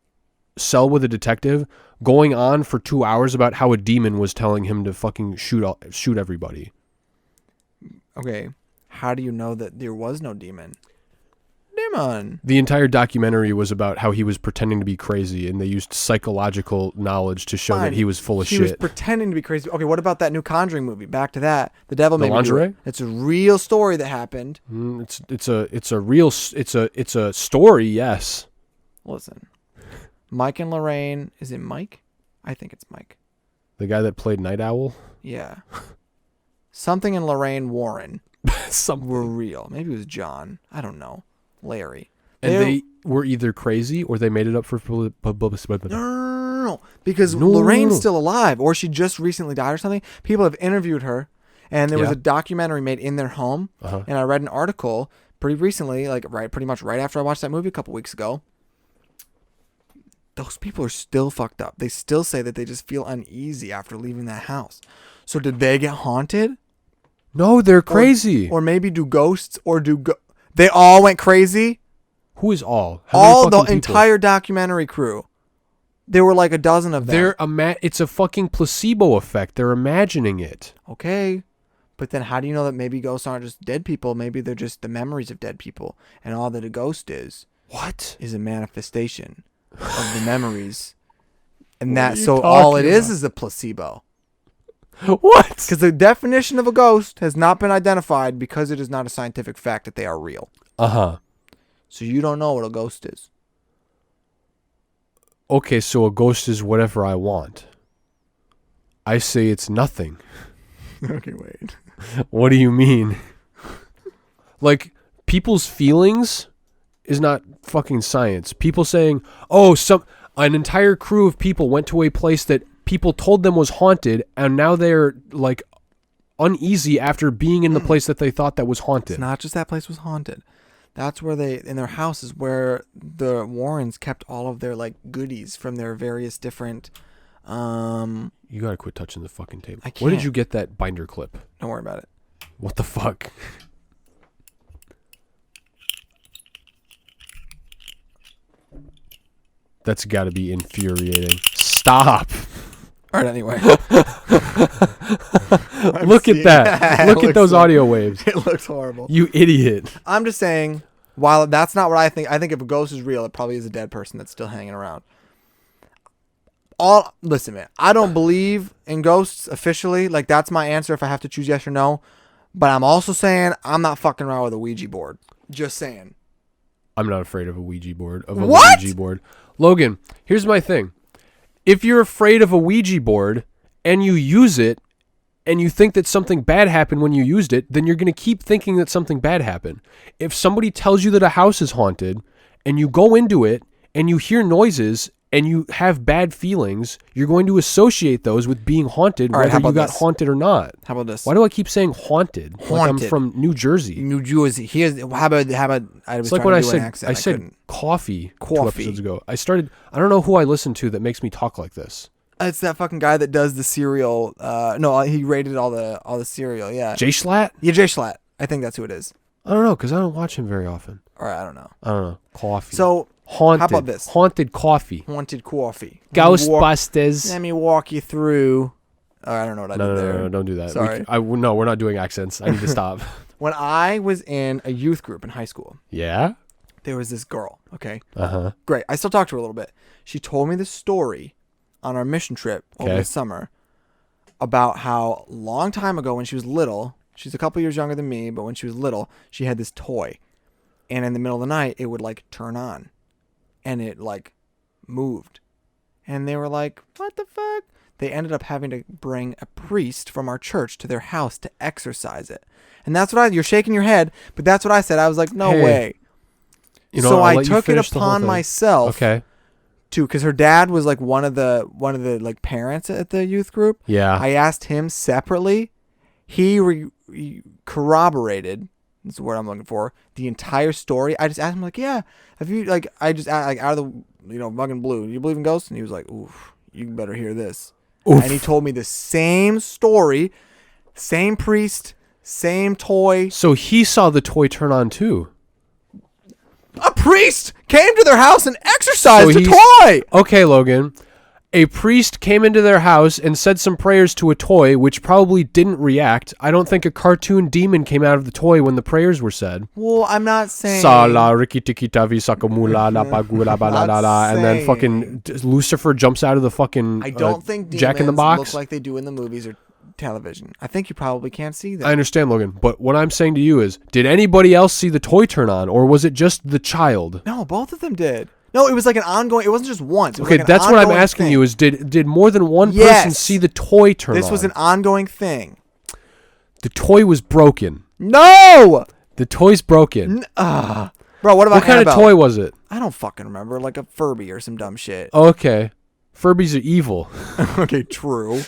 cell with a detective going on for 2 hours about how a demon was telling him to fucking shoot everybody. Okay. How do you know that there was no demon? The entire documentary was about how he was pretending to be crazy, and they used psychological knowledge to show that he was full of shit. He was pretending to be crazy. Okay, what about that new Conjuring movie? Back to that. The Devil Made Me Do It. It's a real story that happened. It's a story, yes. Listen. Mike and Lorraine, is it Mike? I think it's Mike. The guy that played Night Owl? Yeah. Something in Lorraine Warren were real. Maybe it was John. I don't know. Larry. And they were either crazy or they made it up for publicity. No. Because Lorraine's still alive, or she just recently died or something. People have interviewed her, and there was a documentary made in their home. And I read an article pretty recently, like pretty much right after I watched that movie a couple weeks ago. Those people are still fucked up. They still say that they just feel uneasy after leaving that house. So did they get haunted? No, they're crazy. Or maybe do ghosts they all went crazy? Who is all? All the entire documentary crew. There were like a dozen of them. It's a fucking placebo effect. They're imagining it. Okay. But then how do you know that maybe ghosts aren't just dead people? Maybe they're just the memories of dead people. And all that a ghost is a manifestation of the memories. And all it is a placebo. What? Because the definition of a ghost has not been identified because it is not a scientific fact that they are real. So you don't know what a ghost is. Okay, so a ghost is whatever I want. I say it's nothing. Okay, wait. What do you mean? Like, people's feelings is not fucking science. People saying, an entire crew of people went to a place that people told them was haunted, and now they're like uneasy after being in the place that they thought that was haunted. It's not just that place was haunted. That's where in their house is where the Warrens kept all of their like goodies from their various different. You gotta quit touching the fucking table. I can't. Where did you get that binder clip? Don't worry about it. What the fuck? That's gotta be infuriating. Stop. All right, anyway. Look at that. Look at those audio waves. It looks horrible. You idiot. I'm just saying, while that's not what I think if a ghost is real, it probably is a dead person that's still hanging around. Listen, man, I don't believe in ghosts officially. Like, that's my answer if I have to choose yes or no. But I'm also saying I'm not fucking around with a Ouija board. Just saying. I'm not afraid of a Ouija board. What? Logan, here's my thing. If you're afraid of a Ouija board and you use it and you think that something bad happened when you used it, then you're going to keep thinking that something bad happened. If somebody tells you that a house is haunted and you go into it and you hear noises and you have bad feelings, you're going to associate those with being haunted, whether you got haunted or not. How about this? Why do I keep saying haunted? Like I'm from New Jersey. New Jersey. How about I was it's like when I said coffee 2 episodes ago. I don't know who I listen to that makes me talk like this. It's that fucking guy that does the cereal. No, he rated all the cereal. Yeah. Jay Schlatt? Yeah, Jay Schlatt. I think that's who it is. I don't know, because I don't watch him very often. Or I don't know. I don't know. Coffee. So haunted. how about this? Haunted coffee. Haunted coffee. Ghostbusters. Let me walk you through. Oh, I don't know what I did there. No, don't do that. Sorry. No, we're not doing accents. I need to stop. When I was in a youth group in high school, Yeah? there was this girl, okay? Uh-huh. Great. I still talk to her a little bit. She told me this story on our mission trip over the summer about how long time ago when she was little, she's a couple years younger than me, but when she was little, she had this toy. And in the middle of the night, it would like turn on. And it like moved. And they were like, what the fuck? They ended up having to bring a priest from our church to their house to exorcise it. And that's what you're shaking your head, but that's what I said. I was like, no way. So I took it upon myself to, because her dad was like one of the like parents at the youth group. Yeah. I asked him separately. He corroborated, that's the word I'm looking for, the entire story. I just asked him like, yeah, have you like, I just like out of the fucking blue, you believe in ghosts? And he was like, oof, you better hear this. Oof. And he told me the same story, same priest, same toy. So he saw the toy turn on too. A priest came to their house and exorcised a toy. Okay, Logan. A priest came into their house and said some prayers to a toy, which probably didn't react. I don't think a cartoon demon came out of the toy when the prayers were said. Well, I'm not saying. Sala, Riki Tiki Tavi Sakamula, La Pagula, Balala, and then fucking Lucifer jumps out of the fucking I don't think demons Jack in the Box. Look like they do in the movies or television. I think you probably can't see that. I understand, Logan, but what I'm saying to you is, did anybody else see the toy turn on, or was it just the child? No, both of them did. No, it was like an ongoing. It wasn't just once. Okay, like that's what I'm asking you: is did more than one person see the toy turn on? This was an ongoing thing. The toy was broken. No, the toy's broken. Bro, what about what kind of toy was it? I don't fucking remember. Like a Furby or some dumb shit. Okay. Furbies are evil. Okay, true.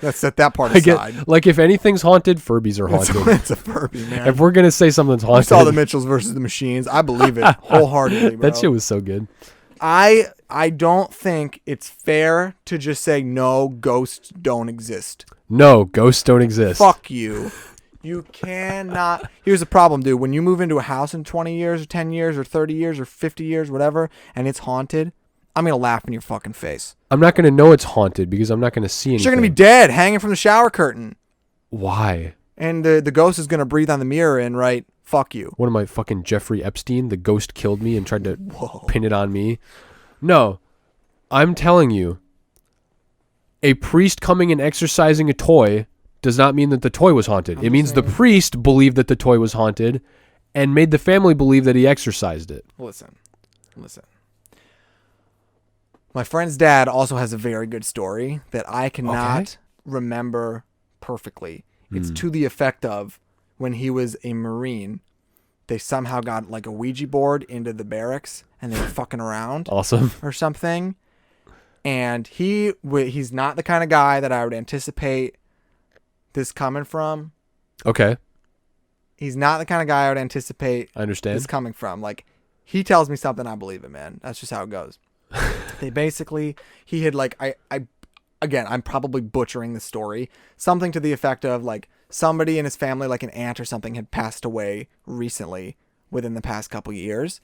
Let's set that part aside. Like, if anything's haunted, Furbies are haunted. It's a Furby, man. If we're going to say something's haunted. I saw the Mitchells versus the Machines. I believe it wholeheartedly, bro. That shit was so good. I don't think it's fair to just say, no, ghosts don't exist. No, ghosts don't exist. Fuck you. You cannot. Here's the problem, dude. When you move into a house in 20 years or 10 years or 30 years or 50 years, whatever, and it's haunted, I'm going to laugh in your fucking face. I'm not going to know it's haunted because I'm not going to see anything. You're going to be dead, hanging from the shower curtain. Why? And the ghost is going to breathe on the mirror and write, fuck you. What am I, fucking Jeffrey Epstein? The ghost killed me and tried to pin it on me? No. I'm telling you, a priest coming and exorcising a toy does not mean that the toy was haunted. It means the priest believed that the toy was haunted and made the family believe that he exorcised it. Listen. My friend's dad also has a very good story that I cannot remember perfectly. It's to the effect of when he was a Marine, they somehow got like a Ouija board into the barracks and they were fucking around. Awesome. Or something. And he's not the kind of guy that I would anticipate this coming from. Okay. He's not the kind of guy I would anticipate this coming from. Like, he tells me something, I believe it, man. That's just how it goes. He had like, again, I'm probably butchering the story. Something to the effect of like somebody in his family, like an aunt or something, had passed away recently within the past couple years.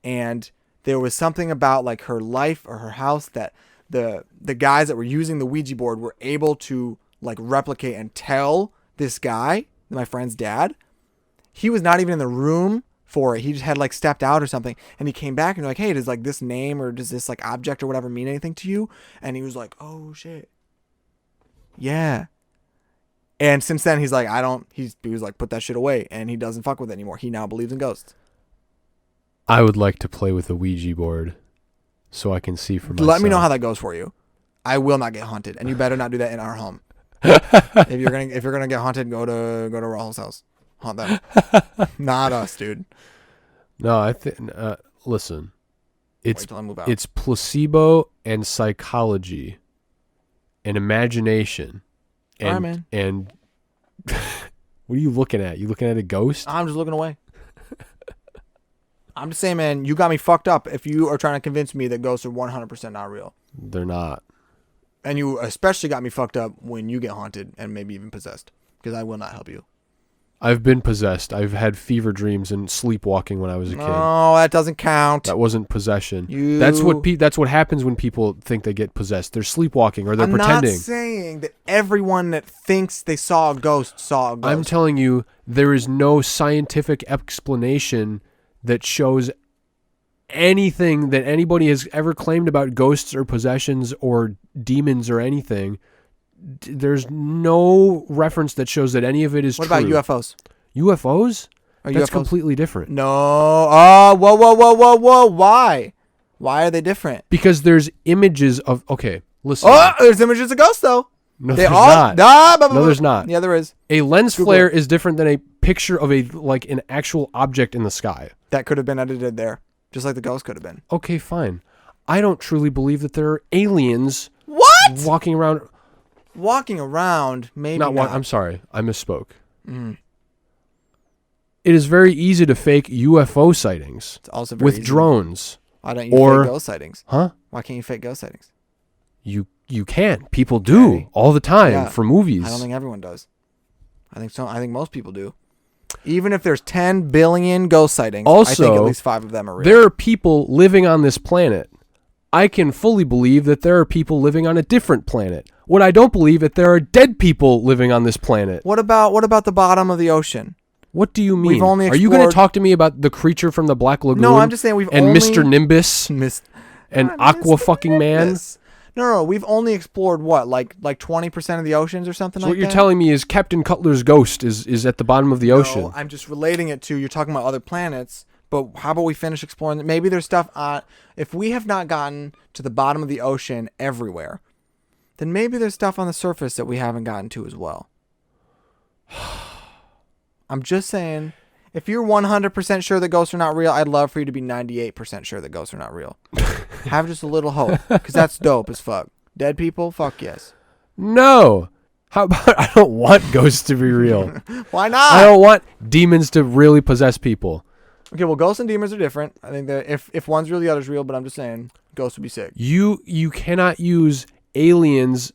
And there was something about like her life or her house that the guys that were using the Ouija board were able to like replicate and tell this guy, my friend's dad. He was not even in the room for it. He just had like stepped out or something, and he came back and like, hey, does like this name or does this like object or whatever mean anything to you? And he was like, oh shit, yeah. And since then he's like, he was like, put that shit away, and he doesn't fuck with it anymore. He now believes in ghosts. I would like to play with a Ouija board so I can see for myself. Let me know how that goes for you. I will not get haunted, and you better not do that in our home. if you're gonna get haunted, go to Rahul's house. Haunt them. Not us, dude. No, I think. Listen, it's placebo and psychology, and imagination, and all right, man. And what are you looking at? You looking at a ghost? I'm just looking away. I'm just saying, man. You got me fucked up if you are trying to convince me that ghosts are 100% not real. They're not. And you especially got me fucked up when you get haunted and maybe even possessed, because I will not help you. I've been possessed. I've had fever dreams and sleepwalking when I was a kid. No, that doesn't count. That wasn't possession. That's what happens when people think they get possessed. They're sleepwalking or they're pretending. I'm not saying that everyone that thinks they saw a ghost saw a ghost. I'm telling you, there is no scientific explanation that shows anything that anybody has ever claimed about ghosts or possessions or demons or anything. There's no reference that shows that any of it is true. What about UFOs? UFOs? Are That's UFOs completely different. No. Oh, whoa. Why? Why are they different? Because there's images of... Okay, listen. Oh, there's images of ghosts, though. No, there's not. No, there's not. Yeah, there is. A lens flare is different than a picture of an actual object in the sky. That could have been edited there, just like the ghost could have been. Okay, fine. I don't truly believe that there are aliens walking around... Walking around, maybe not. I'm sorry. I misspoke. It is very easy to fake UFO sightings It's also very with easy. drones. Why don't you fake ghost sightings? Huh? Why can't you fake ghost sightings? You can. People do all the time for movies. I don't think everyone does. I think so. I think most people do. Even if there's 10 billion ghost sightings, I think at least 5 of them are real. There are people living on this planet. I can fully believe that there are people living on a different planet. What I don't believe that there are dead people living on this planet. What about the bottom of the ocean? What do you mean? We've only Are you going to talk to me about the creature from the Black Lagoon? No, I'm just saying and Mr. Nimbus and Aqua fucking Man. No, we've only explored what, like 20% of the oceans or something So like that. what you're telling me is Captain Cutler's ghost is at the bottom of the ocean. No, I'm just relating it to, you're talking about other planets, but how about we finish exploring? Maybe there's stuff on, if we have not gotten to the bottom of the ocean everywhere, then maybe there's stuff on the surface that we haven't gotten to as well. I'm just saying, if you're 100% sure that ghosts are not real, I'd love for you to be 98% sure that ghosts are not real. Have just a little hope, because that's dope as fuck. Dead people? Fuck yes. No. How about I don't want ghosts to be real? Why not? I don't want demons to really possess people. Okay, well, ghosts and demons are different. I think that if one's real, the other's real, but I'm just saying, ghosts would be sick. You cannot use aliens.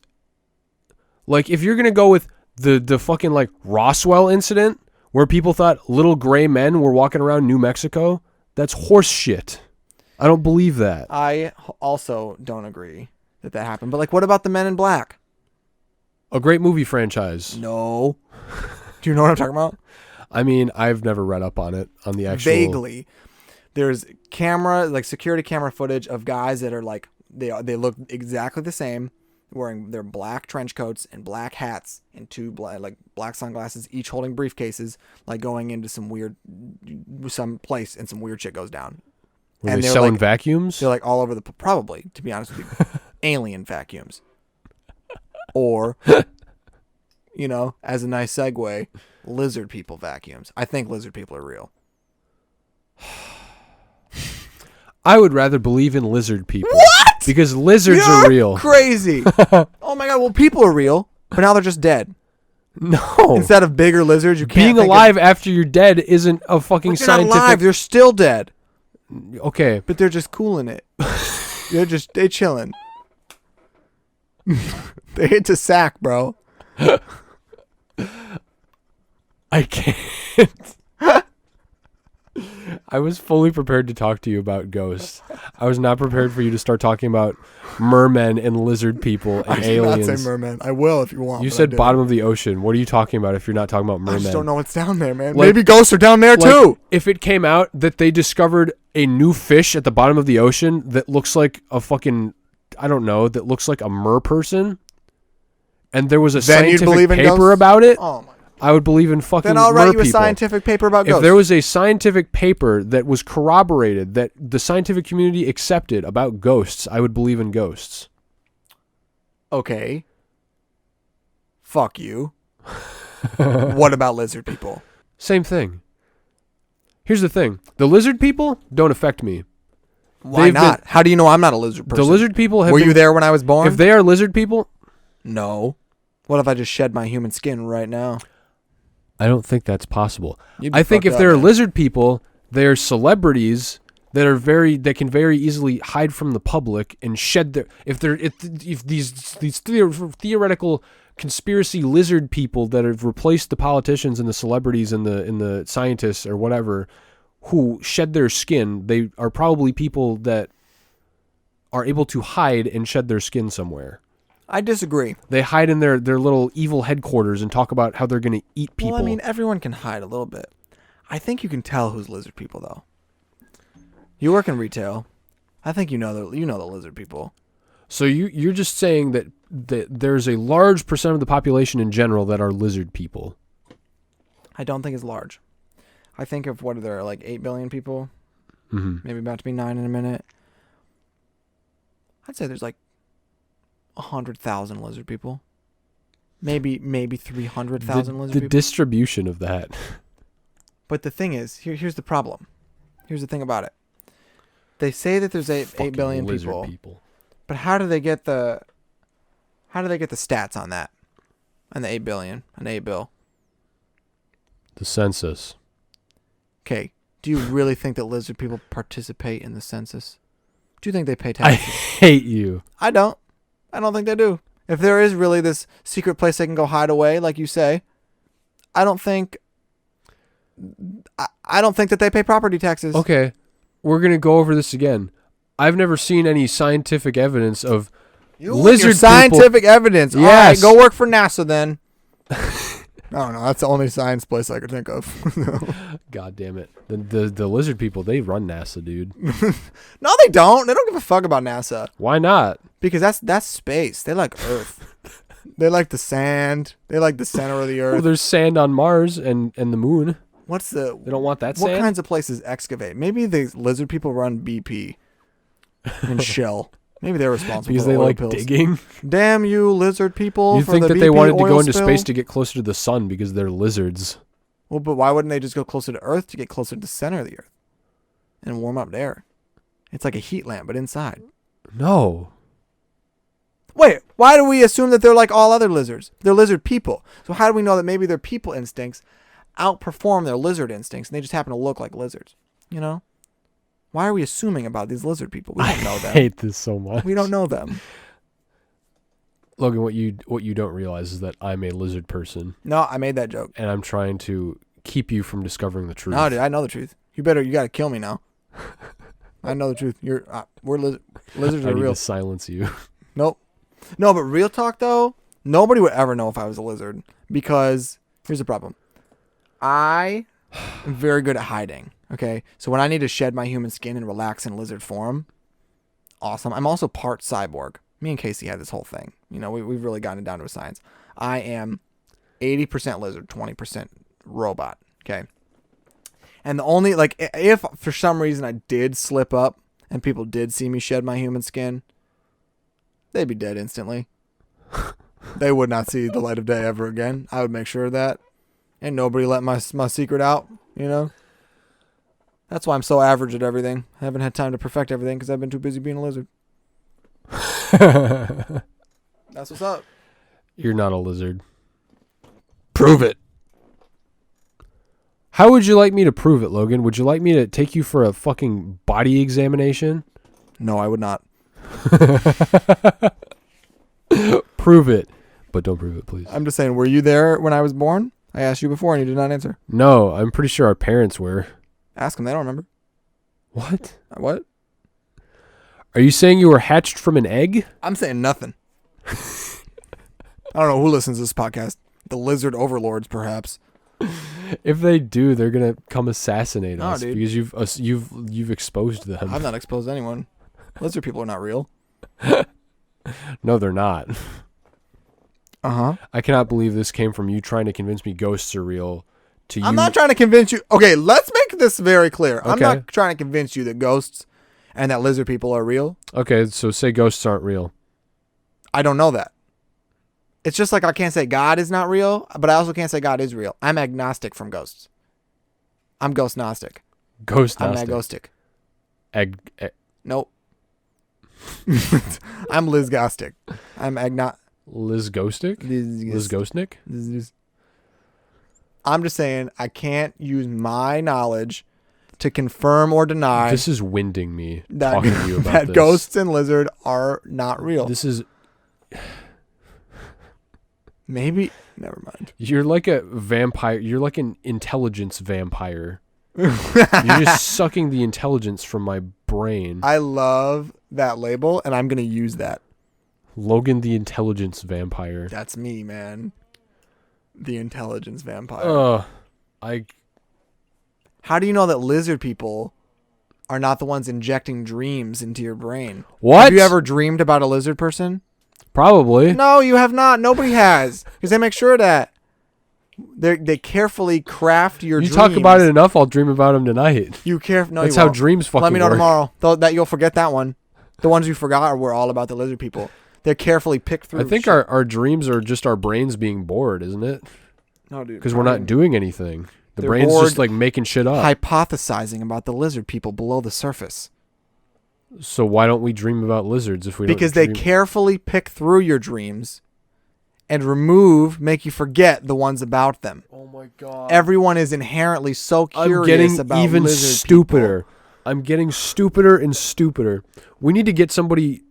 Like, if you're going to go with the fucking, like, Roswell incident, where people thought little gray men were walking around New Mexico, that's horse shit. I don't believe that. I also don't agree that happened. But, like, what about the Men in Black? A great movie franchise. No. Do you know what I'm talking about? I mean, I've never read up on it, on the actual... Vaguely. There's security camera footage of guys that are, like, they look exactly the same, wearing their black trench coats and black hats and two black sunglasses, each holding briefcases, like going into some place and some weird shit goes down. Were they selling vacuums? They're like all over probably, to be honest with you, alien vacuums. Or, as a nice segue, lizard people vacuums. I think lizard people are real. I would rather believe in lizard people. What? Because lizards are real. Crazy. Oh my god, well, people are real, but now they're just dead. No. Instead of bigger lizards, you can't being alive after you're dead isn't a fucking they're scientific... not alive, they're still dead. Okay. But they're just cooling it. they chilling. They hit the sack, bro. I can't. I was fully prepared to talk to you about ghosts. I was not prepared for you to start talking about mermen and lizard people and aliens. I did not say merman. I will if you want. You said bottom of the ocean. What are you talking about if you're not talking about mermen? I just don't know what's down there, man. Maybe ghosts are down there too. If it came out that they discovered a new fish at the bottom of the ocean that looks like a fucking, I don't know, that looks like a mer person, and there was a scientific paper about it, oh my. I would believe in fucking Then I'll write you a people. scientific paper about ghosts. If there was a scientific paper that was corroborated, that the scientific community accepted about ghosts, I would believe in ghosts. Okay. Fuck you. What about lizard people? Same thing. Here's the thing. The lizard people don't affect me. Why not? How do you know I'm not a lizard person? The lizard people have Were you there when I was born? If they are lizard people... No. What if I just shed my human skin right now? I don't think that's possible. I think if they're lizard people, they're celebrities that can very easily hide from the public and shed their if these theoretical conspiracy lizard people that have replaced the politicians and the celebrities and the scientists or whatever who shed their skin, they are probably people that are able to hide and shed their skin somewhere. I disagree. They hide in their little evil headquarters and talk about how they're going to eat people. Well, I mean, everyone can hide a little bit. I think you can tell who's lizard people, though. You work in retail. I think you know the lizard people. So you're just saying that there's a large percent of the population in general that are lizard people. I don't think it's large. I think of what are there, like 8 billion people? Mm-hmm. Maybe about to be 9 in a minute. I'd say there's like 100,000 lizard people. Maybe 300,000 lizard the people. Distribution of that. But the thing is, here's the problem. Here's the thing about it. They say that there's 8 billion people. But how do they get the stats on that? On the 8 billion, on 8 bill. The census. Okay. Do you really think that lizard people participate in the census? Do you think they pay taxes? I hate you. I don't. I don't think they do. If there is really this secret place they can go hide away, like you say, I don't think that they pay property taxes. Okay. We're going to go over this again. I've never seen any scientific evidence of lizard people. Scientific evidence. Yes. All right, go work for NASA then. I don't know. That's the only science place I could think of. God damn it. The lizard people, they run NASA, dude. No, they don't. They don't give a fuck about NASA. Why not? Because that's space. They like Earth. They like the sand. They like the center of the Earth. Well, there's sand on Mars and the moon. They don't want that what sand? kinds of places excavate? Maybe the lizard people run BP and Shell. Maybe they're responsible because for they oil like pills. digging. Damn you, lizard people! You for think the that BP they wanted to oil go into spill? space to get closer to the sun because they're lizards? Well, but why wouldn't they just go closer to Earth to get closer to the center of the Earth and warm up there? It's like a heat lamp, but inside. No. Wait, why do we assume that they're like all other lizards? They're lizard people. So how do we know that maybe their people instincts outperform their lizard instincts and they just happen to look like lizards? You know? Why are we assuming about these lizard people? We don't know them. I hate this so much. We don't know them. Logan, what you don't realize is that I'm a lizard person. No, I made that joke. And I'm trying to keep you from discovering the truth. No, dude, I know the truth. You gotta kill me now. I know the truth. Lizards I are need real. to silence you. Nope. No, but real talk though, nobody would ever know if I was a lizard because here's the problem. I am very good at hiding. Okay, so when I need to shed my human skin and relax in lizard form, awesome. I'm also part cyborg. Me and Casey had this whole thing. You know, we've really gotten it down to a science. I am 80% lizard, 20% robot. Okay. And the only, like, if for some reason I did slip up and people did see me shed my human skin, they'd be dead instantly. They would not see the light of day ever again. I would make sure of that. And nobody let my secret out, you know? That's why I'm so average at everything. I haven't had time to perfect everything because I've been too busy being a lizard. That's what's up. You're not a lizard. Prove it. How would you like me to prove it, Logan? Would you like me to take you for a fucking body examination? No, I would not. Prove it. But don't prove it, please. I'm just saying, were you there when I was born? I asked you before and you did not answer. No, I'm pretty sure our parents were. Ask them. They don't remember. What? What? Are you saying you were hatched from an egg? I'm saying nothing. I don't know who listens to this podcast. The lizard overlords, perhaps. If they do, they're gonna come assassinate No, us dude. because you've exposed them. I've not exposed anyone. Lizard people are not real. No, they're not. Uh-huh. I cannot believe this came from you trying to convince me ghosts are real. To you, I'm not trying to convince you. Okay, let's make this very clear. I'm Okay. not trying to convince you that ghosts and that lizard people are real. Okay, so say ghosts aren't real. I don't know that. It's just like I can't say God is not real, but I also can't say God is real. I'm agnostic from ghosts. I'm ghost gnostic. Ghost I'm Gnostic. agnostic. Nope. I'm Liz Gostic. I'm Liz Ghostic? Liz Ghostnick? I'm just saying I can't use my knowledge to confirm or deny This is winding me that, talking to you about that this. ghosts and lizard are not real. This is... Maybe. Never mind. You're like a vampire. You're like an intelligence vampire. You're just sucking the intelligence from my brain. I love that label, and I'm going to use that. Logan the intelligence vampire. That's me, man. The intelligence vampire. How do you know that lizard people are not the ones injecting dreams into your brain? What? Have you ever dreamed about a lizard person? Probably. No, you have not. Nobody has. Because they make sure that they carefully craft your dreams. You talk about it enough, I'll dream about them tonight. No, That's you how won't. dreams fucking work. Let me know tomorrow. That you'll forget that one. The ones you forgot were all about the lizard people. They're carefully picked through. I think our dreams are just our brains being bored, isn't it? No, dude. Because we're not doing anything. The They're brain's bored just like making shit up. hypothesizing about the lizard people below the surface. So why don't we dream about lizards if we Because don't they carefully pick through your dreams and make you forget the ones about them. Oh my god. Everyone is inherently so curious I'm getting about even lizard stupider. people. I'm getting stupider and stupider. We need to get somebody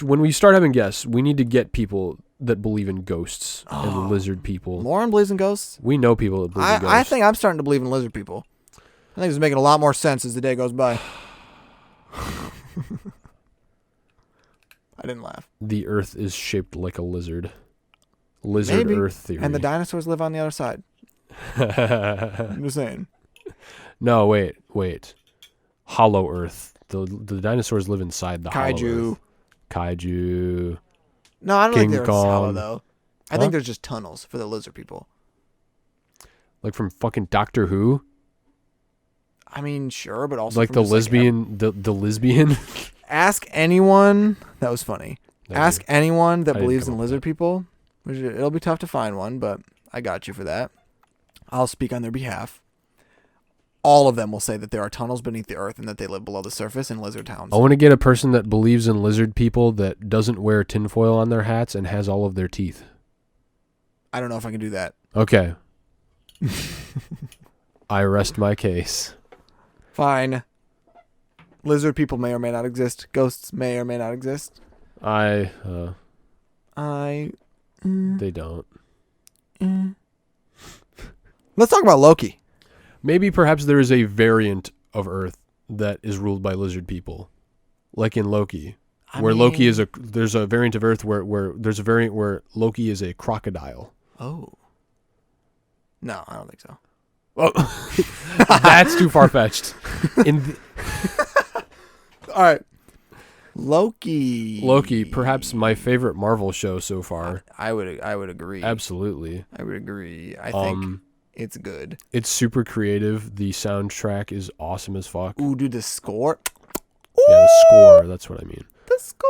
when we start having guests, we need to get people that believe in ghosts and lizard people. Lauren believes in ghosts? We know people that believe in ghosts. I think I'm starting to believe in lizard people. I think it's making a lot more sense as the day goes by. I didn't laugh. The earth is shaped like a lizard. Lizard Maybe. earth theory. And the dinosaurs live on the other side. I'm just saying. No, wait. Hollow earth. The dinosaurs live inside the hollow Kaiju. earth. Kaiju. No, I don't King think they're hollow, Kong. though. I Huh? think there's just tunnels for the lizard people. Like from fucking Doctor Who? I mean, sure, but also Like from the just, lesbian the lesbian? ask anyone. That was funny. Ask anyone that I didn't believes come in up with lizard people. Which it'll be tough to find one, but I got you for that. I'll speak on their behalf. All of them will say that there are tunnels beneath the earth and that they live below the surface in lizard towns. I want to get a person that believes in lizard people that doesn't wear tinfoil on their hats and has all of their teeth. I don't know if I can do that. Okay. I rest my case. Fine. Lizard people may or may not exist. Ghosts may or may not exist. They Let's don't. talk about Loki. Maybe perhaps there is a variant of Earth that is ruled by lizard people. Like in Loki. Loki is there's a variant of Earth where there's a variant where Loki is a crocodile. Oh. No, I don't think so. Oh, that's too far fetched. All right. Loki, perhaps my favorite Marvel show so far. I would agree. Absolutely. I would agree. I think it's good. It's super creative. The soundtrack is awesome as fuck. Ooh, dude, the score. Yeah, the score. That's what I mean. The score.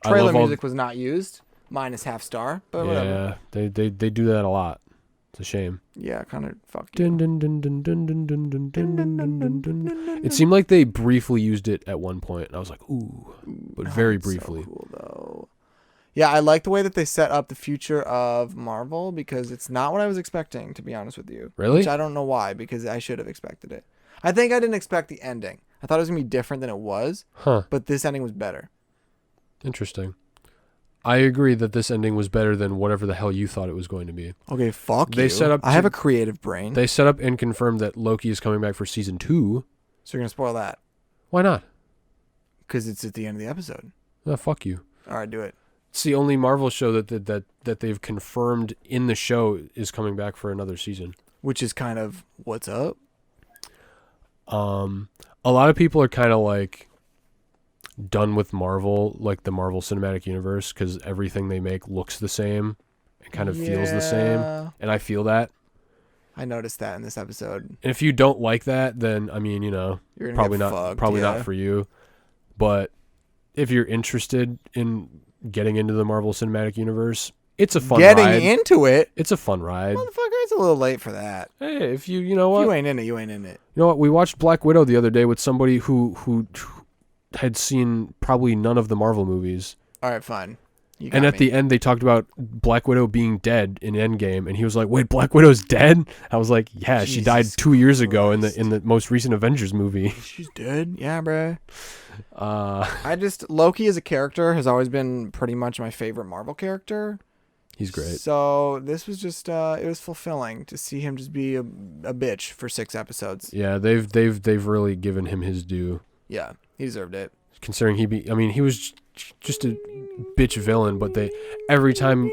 I Trailer love all- music was not used. Minus half star, but whatever. Yeah, they do that a lot. It's a shame. Yeah, kind of fuck Dun, you. dun, dun, dun, dun, dun, dun, dun, dun, dun, dun, dun. It seemed like they briefly used it at one point, and I was like, ooh, but very It's so briefly. cool, though. Yeah, I like the way that they set up the future of Marvel because it's not what I was expecting, to be honest with you. Really? Which I don't know why, because I should have expected it. I think I didn't expect the ending. I thought it was going to be different than it was, Huh. but this ending was better. Interesting. I agree that this ending was better than whatever the hell you thought it was going to be. Okay, fuck They you. set up I have to- a creative brain. They set up and confirmed that Loki is coming back for season 2. So you're going to spoil that Why not? because it's at the end of the episode. Oh, fuck you. All right, do it. It's the only Marvel show that they've confirmed in the show is coming back for another season. Which is kind of what's up. A lot of people are kind of like done with Marvel, like the Marvel Cinematic Universe, because everything they make looks the same and kind of feels the same. Yeah. And I feel that. I noticed that in this episode. And if you don't like that, then I mean, you know, You're gonna probably get not, fucked, probably yeah. not for you. But if you're interested in getting into the Marvel Cinematic Universe, it's a fun Getting ride. into it, It's a fun ride. motherfucker, it's a little late for that. Hey, if you know If what, you ain't in it, you ain't in it. you know what, we watched Black Widow the other day with somebody who had seen probably none of the Marvel movies. All right, fine. You got And at me. the end, they talked about Black Widow being dead in Endgame, and he was like, "Wait, Black Widow's dead?" I was like, "Yeah, she died Jesus 2 years ago in Christ. the most recent Avengers movie." She's dead. Yeah, bruh. Uh, Loki as a character has always been pretty much my favorite Marvel character. He's great. So this was just it was fulfilling to see him just be a bitch for 6 episodes. Yeah, they've really given him his due. Yeah, he deserved it. Considering he was just a bitch villain, but every time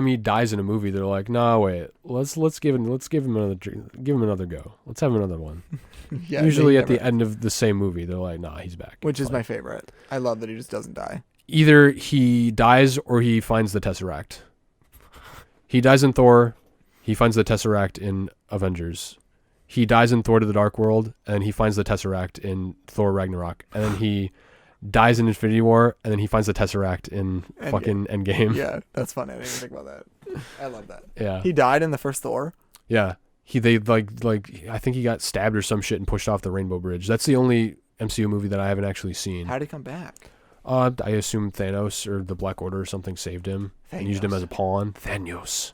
he dies in a movie, they're like, "Nah, wait, let's give him another go. Let's have another one." Yeah, Usually at the end of the same movie, they're like, "Nah, he's back." Which is my favorite. I love that he just doesn't die. Either he dies or he finds the Tesseract. He dies in Thor. He finds the Tesseract in Avengers. He dies in Thor to the Dark World, and he finds the Tesseract in Thor Ragnarok. And then he dies in Infinity War, and then he finds the Tesseract in fucking Endgame. Yeah, that's funny. I didn't even think about that. I love that. Yeah. He died in the first Thor? Yeah. They I think he got stabbed or some shit and pushed off the Rainbow Bridge. That's the only MCU movie that I haven't actually seen. How did he come back? I assume Thanos or the Black Order or something saved him and used him as a pawn. Thanos.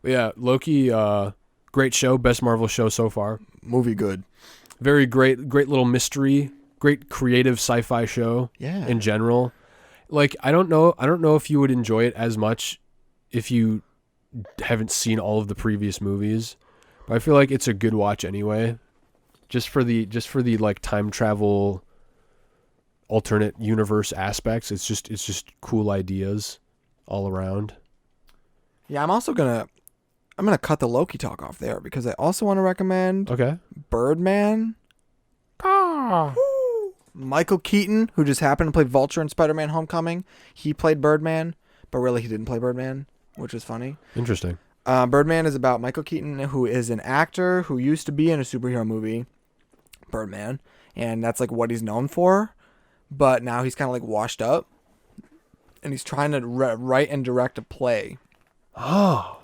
But yeah, Loki, great show, best Marvel show so far. Movie good. Very great little mystery, great creative sci-fi show. Yeah. In general. Like I don't know if you would enjoy it as much if you haven't seen all of the previous movies. But I feel like it's a good watch anyway. Just for the like time travel alternate universe aspects. It's just cool ideas all around. Yeah, I'm gonna cut the Loki talk off there because I also want to recommend Birdman. Michael Keaton, who just happened to play Vulture in Spider-Man Homecoming. He played Birdman, but really he didn't play Birdman, which was funny. Interesting. Birdman is about Michael Keaton, who is an actor who used to be in a superhero movie, Birdman, and that's like what he's known for. But now he's kind of like washed up, and he's trying to write and direct a play. Oh.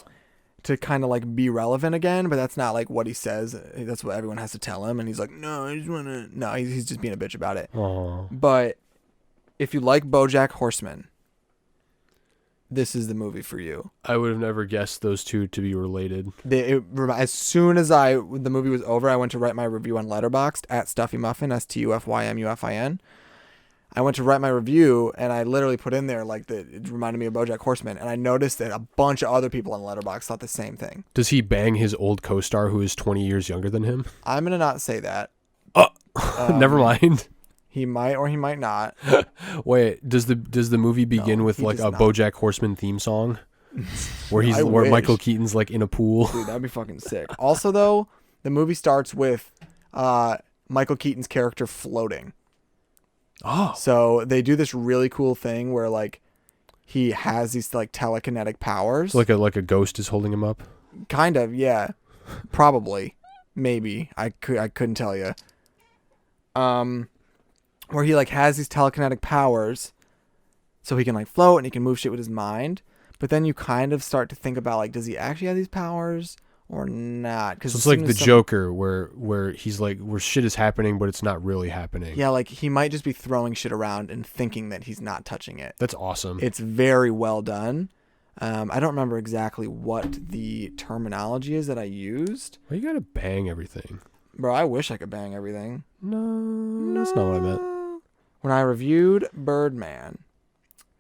To kind of like be relevant again, but that's not like what he says. That's what everyone has to tell him, and he's like, no, I just want to. No, he's just being a bitch about it. Oh. But if you like BoJack Horseman, this is the movie for you. I would have never guessed those two to be related. As soon as the movie was over, I went to write my review on Letterboxd at Stuffy Muffin, STUFYMUFIN. I went to write my review, and I literally put in there like that it reminded me of BoJack Horseman, and I noticed that a bunch of other people on Letterboxd thought the same thing. Does he bang his old co-star who is 20 years younger than him? I'm gonna not say that. Never mind. He might or he might not. Wait, does the movie begin with like a BoJack Horseman theme song, where Michael Keaton's like in a pool? Dude, that'd be fucking sick. Also, though, the movie starts with Michael Keaton's character floating. Oh, so they do this really cool thing where like he has these like telekinetic powers. like a ghost is holding him up. Kind of, yeah. Probably, maybe. I couldn't tell you. Where he like has these telekinetic powers, so he can like float and he can move shit with his mind. But then you kind of start to think about like, does he actually have these powers or not? Because it's like the Joker, where he's like, where shit is happening, but it's not really happening. Yeah, like he might just be throwing shit around and thinking that he's not touching it. That's awesome. It's very well done. I don't remember exactly what the terminology is that I used. Well, you gotta bang everything. Bro, I wish I could bang everything. No, that's not what I meant. When I reviewed Birdman,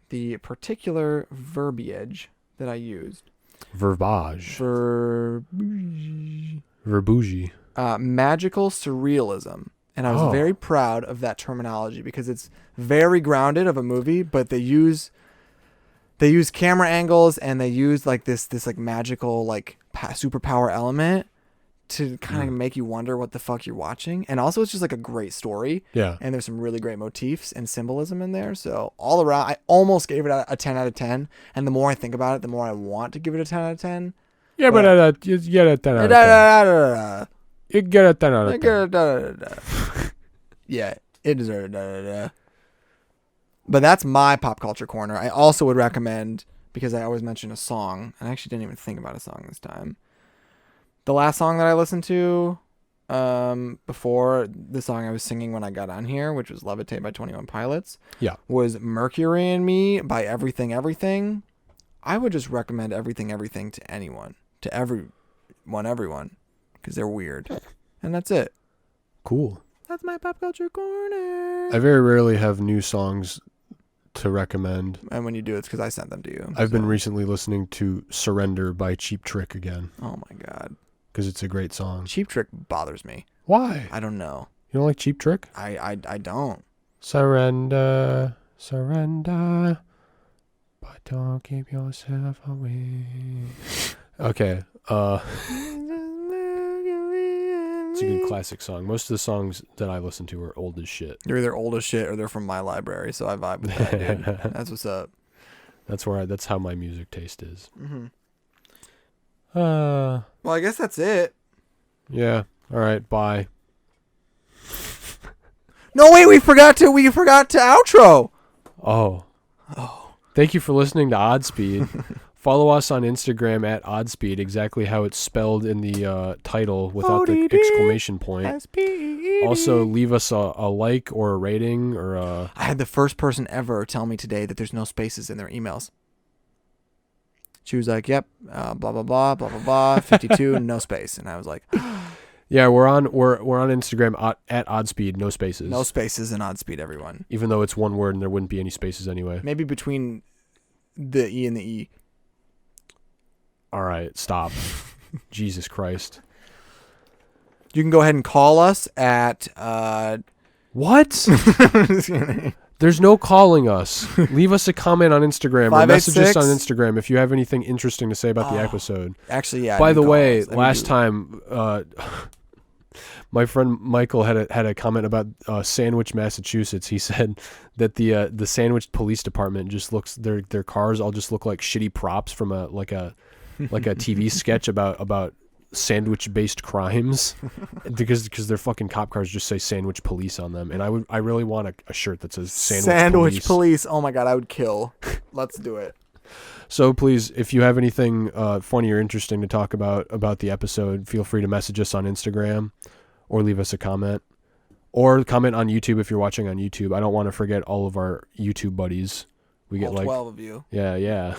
the particular verbiage that I used. Verbage. Verbougie. Magical surrealism. And I was very proud of that terminology because it's very grounded of a movie, but they use camera angles and they use like this like magical like superpower element to kind of make you wonder what the fuck you're watching. And also it's just like a great story. Yeah. And there's some really great motifs and symbolism in there. So all around, I almost gave it a 10 out of 10. And the more I think about it, the more I want to give it a 10 out of 10. Yeah, but you get a 10 out of 10. You get a 10 out of 10. Yeah, it deserved it. But that's my pop culture corner. I also would recommend, because I always mention a song, and I actually didn't even think about a song this time. The last song that I listened to before the song I was singing when I got on here, which was Levitate by 21 Pilots, was Mercury in Me by Everything Everything. I would just recommend Everything Everything to anyone, to everyone, because they're weird. And that's it. Cool. That's my pop culture corner. I very rarely have new songs to recommend. And when you do, it's because I sent them to you. I've been recently listening to Surrender by Cheap Trick again. Oh my God. Because it's a great song. Cheap Trick bothers me. Why? I don't know. You don't like Cheap Trick? I don't. Surrender, surrender, but don't keep yourself away. Okay, it's a good classic song. Most of the songs that I listen to are old as shit. They're either old as shit or they're from my library, so I vibe with that, dude. That's what's up. That's how my music taste is. Mm-hmm. Well, I guess that's it. Yeah. All right. Bye. No, wait, we forgot to outro. Oh. Thank you for listening to Oddspeed. Follow us on Instagram at Oddspeed, exactly how it's spelled in the title without the exclamation point. Also, leave us a like or a rating or a... I had the first person ever tell me today that there's no spaces in their emails. She was like, "Yep, blah blah blah blah blah blah, 52, no space," and I was like, "Yeah, we're on Instagram at Oddspeed, no spaces, no spaces in Oddspeed, everyone." Even though it's one word and there wouldn't be any spaces anyway. Maybe between the E and the E. All right, stop. Jesus Christ. You can go ahead and call us at what? There's no calling us. Leave us a comment on Instagram or message us on Instagram if you have anything interesting to say about the episode. Actually, yeah. By the way, last time, my friend Michael had a comment about Sandwich, Massachusetts. He said that the Sandwich Police Department just looks their cars all just look like shitty props from a TV sketch about sandwich-based crimes because their fucking cop cars just say Sandwich Police on them, and I really want a shirt that says Sandwich Police. Oh my God, I would kill. Let's do it. So please, if you have anything funny or interesting to talk about the episode, feel free to message us on Instagram or leave us a comment or comment on YouTube if you're watching on YouTube. I don't want to forget all of our YouTube buddies. We get all 12 of you. Yeah.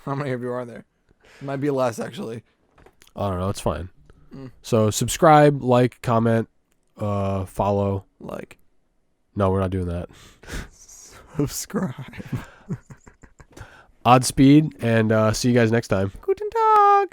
How many of you are there? It might be less, actually. I don't know. It's fine. So subscribe, like, comment, follow. Like. No, we're not doing that. Subscribe. Oddspeed, and see you guys next time. Guten Tag.